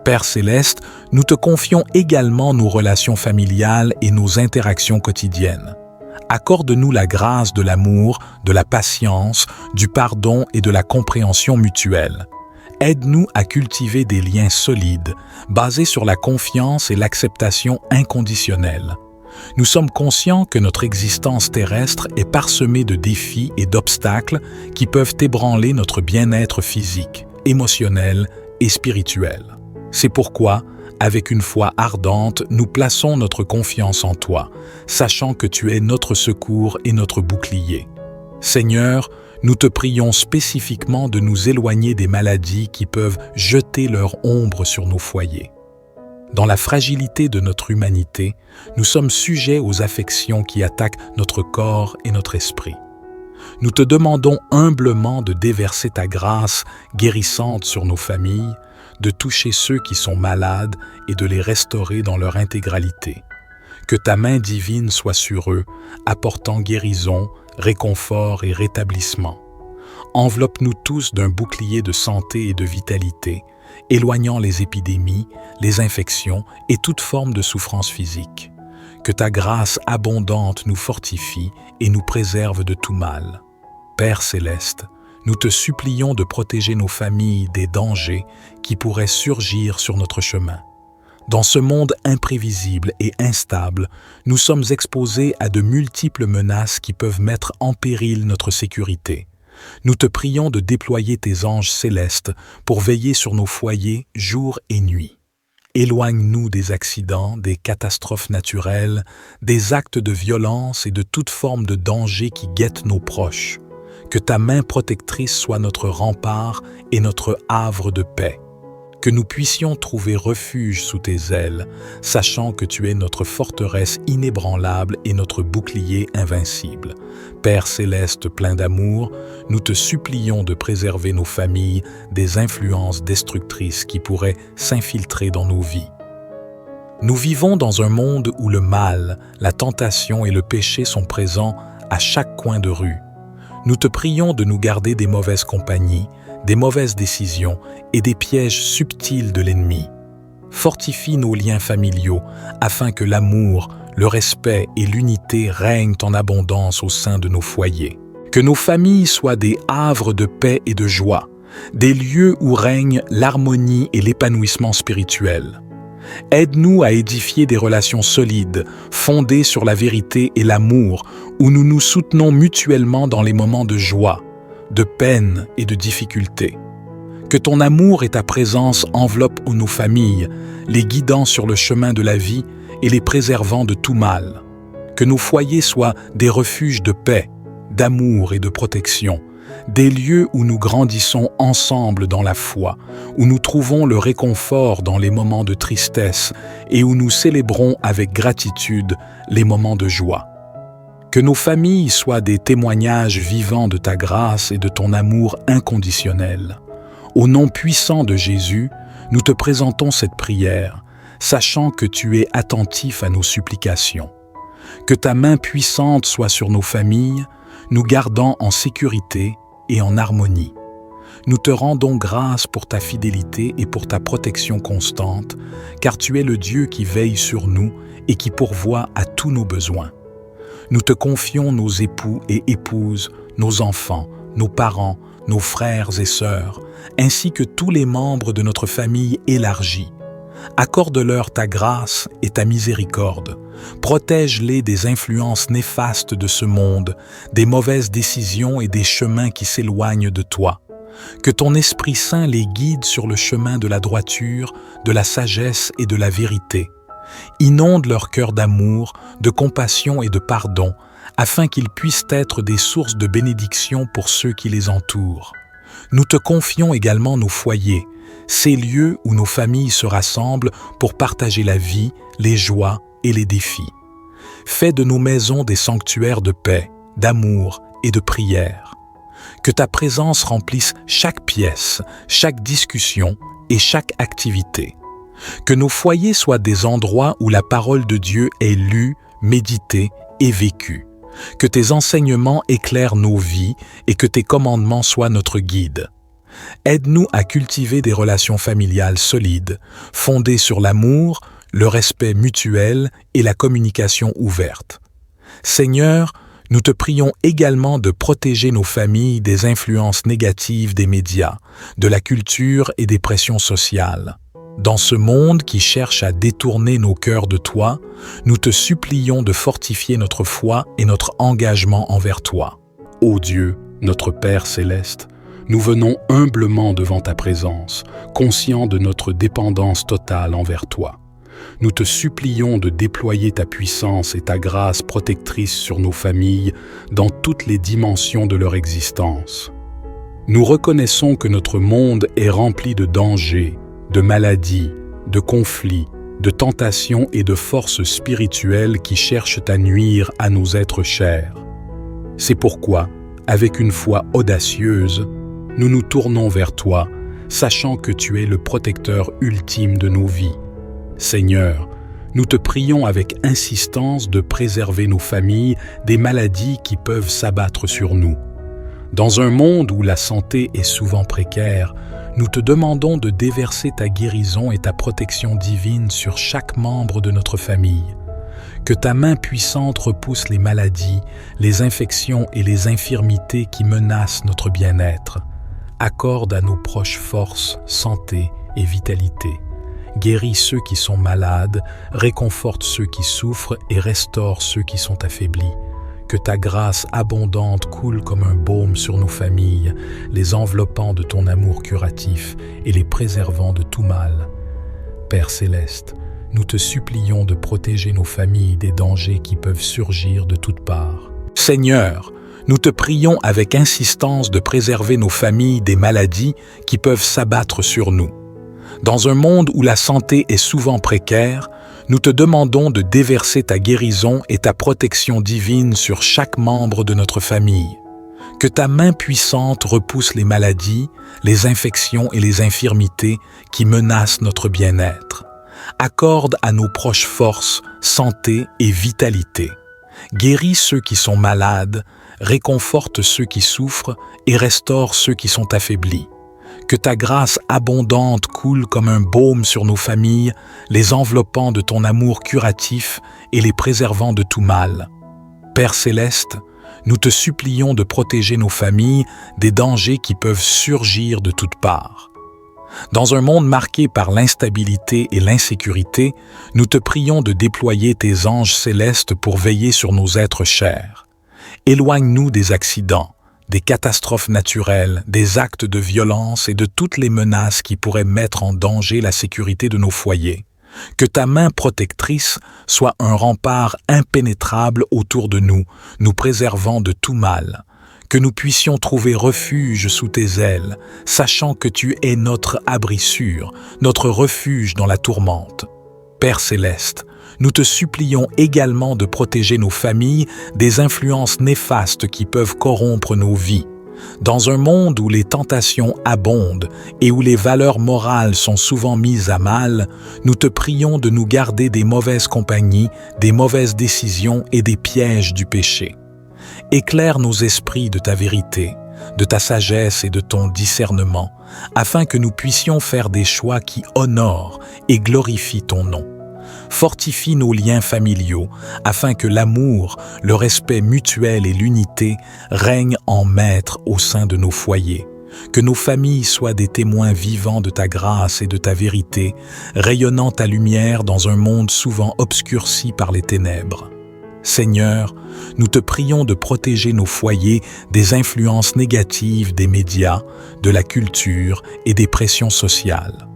Speaker 1: Père céleste, nous te confions également nos relations familiales et nos interactions quotidiennes. Accorde-nous la grâce de l'amour, de la patience, du pardon et de la compréhension mutuelle. Aide-nous à cultiver des liens solides, basés sur la confiance et l'acceptation inconditionnelle. Nous sommes conscients que notre existence terrestre est parsemée de défis et d'obstacles qui peuvent ébranler notre bien-être physique, émotionnel et spirituel. C'est pourquoi, avec une foi ardente, nous plaçons notre confiance en toi, sachant que tu es notre secours et notre bouclier. Seigneur, nous te prions spécifiquement de nous éloigner des maladies qui peuvent jeter leur ombre sur nos foyers. Dans la fragilité de notre humanité, nous sommes sujets aux affections qui attaquent notre corps et notre esprit. Nous te demandons humblement de déverser ta grâce guérissante sur nos familles, de toucher ceux qui sont malades et de les restaurer dans leur intégralité. Que ta main divine soit sur eux, apportant guérison, réconfort et rétablissement. Enveloppe-nous tous d'un bouclier de santé et de vitalité, éloignant les épidémies, les infections et toute forme de souffrance physique. Que ta grâce abondante nous fortifie et nous préserve de tout mal. Père céleste, nous te supplions de protéger nos familles des dangers qui pourraient surgir sur notre chemin. Dans ce monde imprévisible et instable, nous sommes exposés à de multiples menaces qui peuvent mettre en péril notre sécurité. Nous te prions de déployer tes anges célestes pour veiller sur nos foyers jour et nuit. Éloigne-nous des accidents, des catastrophes naturelles, des actes de violence et de toute forme de danger qui guettent nos proches. Que ta main protectrice soit notre rempart et notre havre de paix. Que nous puissions trouver refuge sous tes ailes, sachant que tu es notre forteresse inébranlable et notre bouclier invincible. Père céleste plein d'amour, nous te supplions de préserver nos familles des influences destructrices qui pourraient s'infiltrer dans nos vies. Nous vivons dans un monde où le mal, la tentation et le péché sont présents à chaque coin de rue. Nous te prions de nous garder des mauvaises compagnies, des mauvaises décisions et des pièges subtils de l'ennemi. Fortifie nos liens familiaux afin que l'amour, le respect et l'unité règnent en abondance au sein de nos foyers. Que nos familles soient des havres de paix et de joie, des lieux où règnent l'harmonie et l'épanouissement spirituel. Aide-nous à édifier des relations solides, fondées sur la vérité et l'amour, où nous nous soutenons mutuellement dans les moments de joie, de peine et de difficulté. Que ton amour et ta présence enveloppent nos familles, les guidant sur le chemin de la vie et les préservant de tout mal. Que nos foyers soient des refuges de paix, d'amour et de protection, des lieux où nous grandissons ensemble dans la foi, où nous trouvons le réconfort dans les moments de tristesse et où nous célébrons avec gratitude les moments de joie. Que nos familles soient des témoignages vivants de ta grâce et de ton amour inconditionnel. Au nom puissant de Jésus, nous te présentons cette prière, sachant que tu es attentif à nos supplications. Que ta main puissante soit sur nos familles, nous gardant en sécurité et en harmonie. Nous te rendons grâce pour ta fidélité et pour ta protection constante, car tu es le Dieu qui veille sur nous et qui pourvoit à tous nos besoins. Nous te confions nos époux et épouses, nos enfants, nos parents, nos frères et sœurs, ainsi que tous les membres de notre famille élargie. Accorde-leur ta grâce et ta miséricorde. Protège-les des influences néfastes de ce monde, des mauvaises décisions et des chemins qui s'éloignent de toi. Que ton Esprit Saint les guide sur le chemin de la droiture, de la sagesse et de la vérité. Inonde leur cœur d'amour, de compassion et de pardon, afin qu'ils puissent être des sources de bénédiction pour ceux qui les entourent. Nous te confions également nos foyers, ces lieux où nos familles se rassemblent pour partager la vie, les joies et les défis. Fais de nos maisons des sanctuaires de paix, d'amour et de prière. Que ta présence remplisse chaque pièce, chaque discussion et chaque activité. Que nos foyers soient des endroits où la parole de Dieu est lue, méditée et vécue. Que tes enseignements éclairent nos vies et que tes commandements soient notre guide. Aide-nous à cultiver des relations familiales solides, fondées sur l'amour, le respect mutuel et la communication ouverte. Seigneur, nous te prions également de protéger nos familles des influences négatives des médias, de la culture et des pressions sociales. Dans ce monde qui cherche à détourner nos cœurs de toi, nous te supplions de fortifier notre foi et notre engagement envers toi. Ô Dieu, notre Père céleste, nous venons humblement devant ta présence, conscients de notre dépendance totale envers toi. Nous te supplions de déployer ta puissance et ta grâce protectrice sur nos familles dans toutes les dimensions de leur existence. Nous reconnaissons que notre monde est rempli de dangers, de maladies, de conflits, de tentations et de forces spirituelles qui cherchent à nuire à nos êtres chers. C'est pourquoi, avec une foi audacieuse, nous nous tournons vers toi, sachant que tu es le protecteur ultime de nos vies. Seigneur, nous te prions avec insistance de préserver nos familles des maladies qui peuvent s'abattre sur nous. Dans un monde où la santé est souvent précaire, nous te demandons de déverser ta guérison et ta protection divine sur chaque membre de notre famille. Que ta main puissante repousse les maladies, les infections et les infirmités qui menacent notre bien-être. Accorde à nos proches force, santé et vitalité. Guéris ceux qui sont malades, réconforte ceux qui souffrent et restaure ceux qui sont affaiblis. Que ta grâce abondante coule comme un baume sur nos familles, les enveloppant de ton amour curatif et les préservant de tout mal. Père céleste, nous te supplions de protéger nos familles des dangers qui peuvent surgir de toutes parts. Seigneur, nous te prions avec insistance de préserver nos familles des maladies qui peuvent s'abattre sur nous. Dans un monde où la santé est souvent précaire, nous te demandons de déverser ta guérison et ta protection divine sur chaque membre de notre famille. Que ta main puissante repousse les maladies, les infections et les infirmités qui menacent notre bien-être. Accorde à nos proches force, santé et vitalité. Guéris ceux qui sont malades, réconforte ceux qui souffrent et restaure ceux qui sont affaiblis. Que ta grâce abondante coule comme un baume sur nos familles, les enveloppant de ton amour curatif et les préservant de tout mal. Père céleste, nous te supplions de protéger nos familles des dangers qui peuvent surgir de toutes parts. Dans un monde marqué par l'instabilité et l'insécurité, nous te prions de déployer tes anges célestes pour veiller sur nos êtres chers. Éloigne-nous des accidents, des catastrophes naturelles, des actes de violence et de toutes les menaces qui pourraient mettre en danger la sécurité de nos foyers. Que ta main protectrice soit un rempart impénétrable autour de nous, nous préservant de tout mal. Que nous puissions trouver refuge sous tes ailes, sachant que tu es notre abri sûr, notre refuge dans la tourmente. Père céleste, nous te supplions également de protéger nos familles des influences néfastes qui peuvent corrompre nos vies. Dans un monde où les tentations abondent et où les valeurs morales sont souvent mises à mal, nous te prions de nous garder des mauvaises compagnies, des mauvaises décisions et des pièges du péché. Éclaire nos esprits de ta vérité, de ta sagesse et de ton discernement, afin que nous puissions faire des choix qui honorent et glorifient ton nom. Fortifie nos liens familiaux, afin que l'amour, le respect mutuel et l'unité règnent en maître au sein de nos foyers. Que nos familles soient des témoins vivants de ta grâce et de ta vérité, rayonnant ta lumière dans un monde souvent obscurci par les ténèbres. Seigneur, nous te prions de protéger nos foyers des influences négatives des médias, de la culture et des pressions sociales.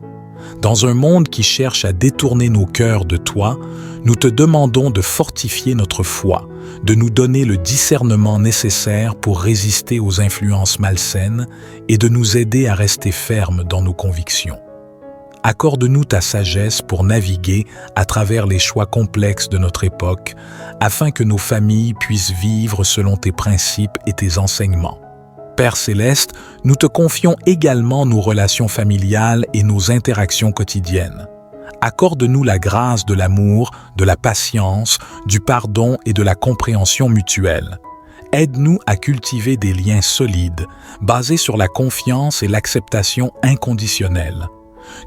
Speaker 1: Dans un monde qui cherche à détourner nos cœurs de toi, nous te demandons de fortifier notre foi, de nous donner le discernement nécessaire pour résister aux influences malsaines et de nous aider à rester fermes dans nos convictions. Accorde-nous ta sagesse pour naviguer à travers les choix complexes de notre époque, afin que nos familles puissent vivre selon tes principes et tes enseignements. Père céleste, nous te confions également nos relations familiales et nos interactions quotidiennes. Accorde-nous la grâce de l'amour, de la patience, du pardon et de la compréhension mutuelle. Aide-nous à cultiver des liens solides, basés sur la confiance et l'acceptation inconditionnelle.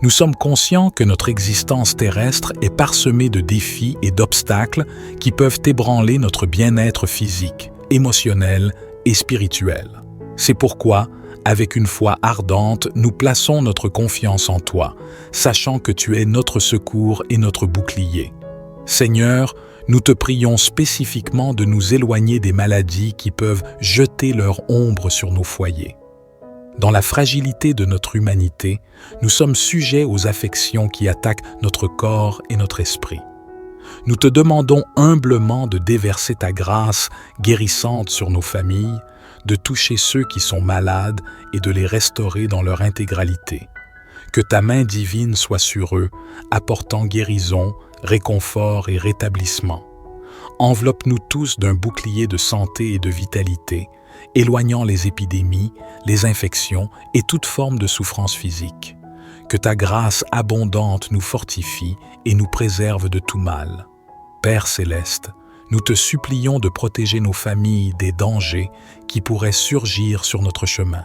Speaker 1: Nous sommes conscients que notre existence terrestre est parsemée de défis et d'obstacles qui peuvent ébranler notre bien-être physique, émotionnel et spirituel. C'est pourquoi, avec une foi ardente, nous plaçons notre confiance en toi, sachant que tu es notre secours et notre bouclier. Seigneur, nous te prions spécifiquement de nous éloigner des maladies qui peuvent jeter leur ombre sur nos foyers. Dans la fragilité de notre humanité, nous sommes sujets aux affections qui attaquent notre corps et notre esprit. Nous te demandons humblement de déverser ta grâce guérissante sur nos familles, de toucher ceux qui sont malades et de les restaurer dans leur intégralité. Que ta main divine soit sur eux, apportant guérison, réconfort et rétablissement. Enveloppe-nous tous d'un bouclier de santé et de vitalité, éloignant les épidémies, les infections et toute forme de souffrance physique. Que ta grâce abondante nous fortifie et nous préserve de tout mal. Père céleste, nous te supplions de protéger nos familles des dangers qui pourraient surgir sur notre chemin.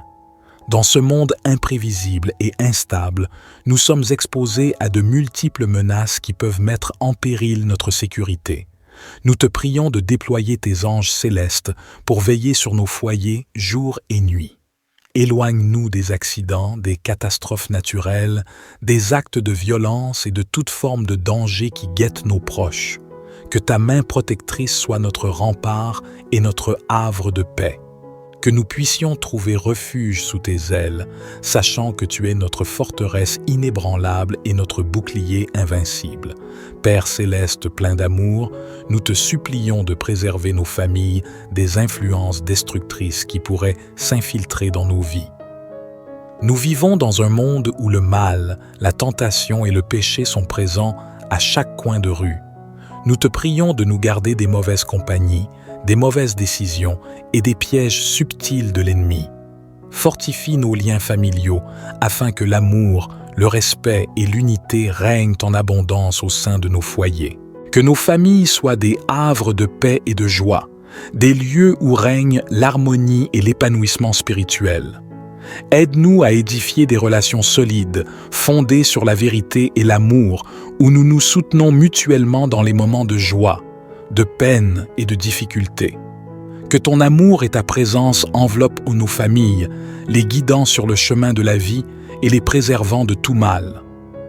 Speaker 1: Dans ce monde imprévisible et instable, nous sommes exposés à de multiples menaces qui peuvent mettre en péril notre sécurité. Nous te prions de déployer tes anges célestes pour veiller sur nos foyers jour et nuit. Éloigne-nous des accidents, des catastrophes naturelles, des actes de violence et de toute forme de danger qui guettent nos proches. Que ta main protectrice soit notre rempart et notre havre de paix. Que nous puissions trouver refuge sous tes ailes, sachant que tu es notre forteresse inébranlable et notre bouclier invincible. Père céleste plein d'amour, nous te supplions de préserver nos familles des influences destructrices qui pourraient s'infiltrer dans nos vies. Nous vivons dans un monde où le mal, la tentation et le péché sont présents à chaque coin de rue. Nous te prions de nous garder des mauvaises compagnies, des mauvaises décisions et des pièges subtils de l'ennemi. Fortifie nos liens familiaux afin que l'amour, le respect et l'unité règnent en abondance au sein de nos foyers. Que nos familles soient des havres de paix et de joie, des lieux où règne l'harmonie et l'épanouissement spirituel. Aide-nous à édifier des relations solides, fondées sur la vérité et l'amour, où nous nous soutenons mutuellement dans les moments de joie, de peine et de difficulté. Que ton amour et ta présence enveloppent nos familles, les guidant sur le chemin de la vie et les préservant de tout mal.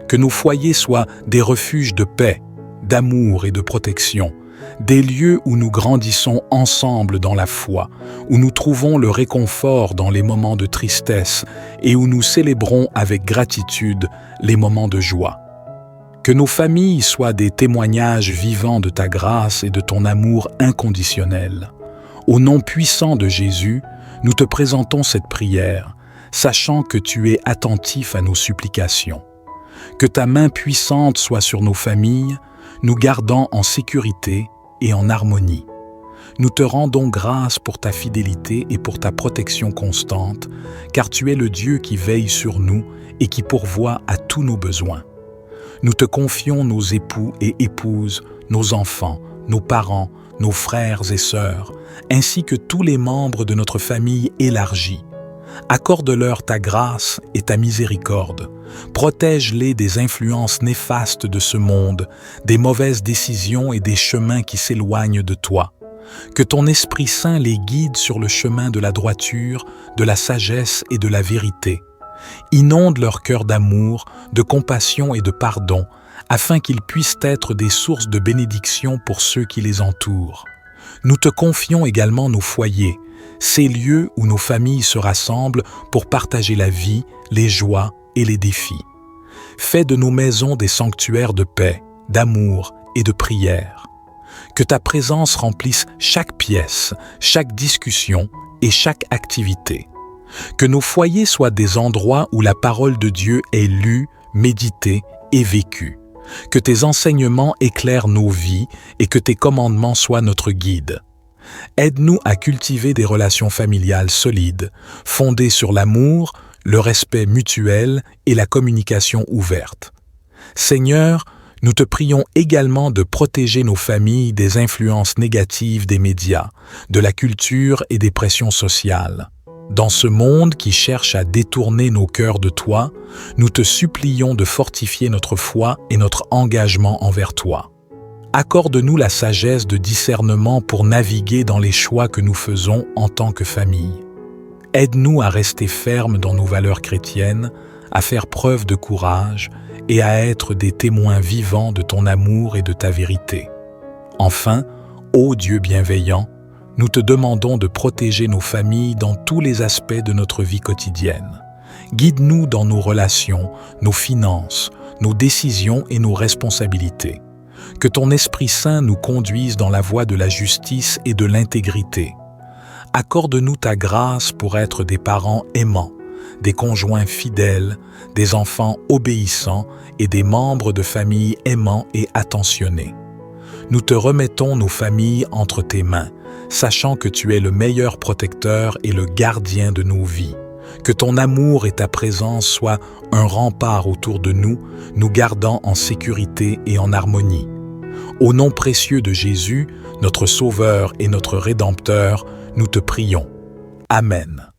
Speaker 1: Que nos foyers soient des refuges de paix, d'amour et de protection, des lieux où nous grandissons ensemble dans la foi, où nous trouvons le réconfort dans les moments de tristesse et où nous célébrons avec gratitude les moments de joie. Que nos familles soient des témoignages vivants de ta grâce et de ton amour inconditionnel. Au nom puissant de Jésus, nous te présentons cette prière, sachant que tu es attentif à nos supplications. Que ta main puissante soit sur nos familles, nous gardant en sécurité et en harmonie. Nous te rendons grâce pour ta fidélité et pour ta protection constante, car tu es le Dieu qui veille sur nous et qui pourvoit à tous nos besoins. Nous te confions nos époux et épouses, nos enfants, nos parents, nos frères et sœurs, ainsi que tous les membres de notre famille élargie. Accorde-leur ta grâce et ta miséricorde. Protège-les des influences néfastes de ce monde, des mauvaises décisions et des chemins qui s'éloignent de toi. Que ton Esprit Saint les guide sur le chemin de la droiture, de la sagesse et de la vérité. Inonde leur cœur d'amour, de compassion et de pardon, afin qu'ils puissent être des sources de bénédiction pour ceux qui les entourent. Nous te confions également nos foyers, ces lieux où nos familles se rassemblent pour partager la vie, les joies et les défis. Fais de nos maisons des sanctuaires de paix, d'amour et de prière. Que ta présence remplisse chaque pièce, chaque discussion et chaque activité. Que nos foyers soient des endroits où la parole de Dieu est lue, méditée et vécue. Que tes enseignements éclairent nos vies et que tes commandements soient notre guide. Aide-nous à cultiver des relations familiales solides, fondées sur l'amour, le respect mutuel et la communication ouverte. Seigneur, nous te prions également de protéger nos familles des influences négatives des médias, de la culture et des pressions sociales. Dans ce monde qui cherche à détourner nos cœurs de toi, nous te supplions de fortifier notre foi et notre engagement envers toi. Accorde-nous la sagesse de discernement pour naviguer dans les choix que nous faisons en tant que famille. Aide-nous à rester fermes dans nos valeurs chrétiennes, à faire preuve de courage et à être des témoins vivants de ton amour et de ta vérité. Enfin, ô Dieu bienveillant, nous te demandons de protéger nos familles dans tous les aspects de notre vie quotidienne. Guide-nous dans nos relations, nos finances, nos décisions et nos responsabilités. Que ton Esprit Saint nous conduise dans la voie de la justice et de l'intégrité. Accorde-nous ta grâce pour être des parents aimants, des conjoints fidèles, des enfants obéissants et des membres de famille aimants et attentionnés. Nous te remettons nos familles entre tes mains, sachant que tu es le meilleur protecteur et le gardien de nos vies. Que ton amour et ta présence soient un rempart autour de nous, nous gardant en sécurité et en harmonie. Au nom précieux de Jésus, notre Sauveur et notre Rédempteur, nous te prions. Amen.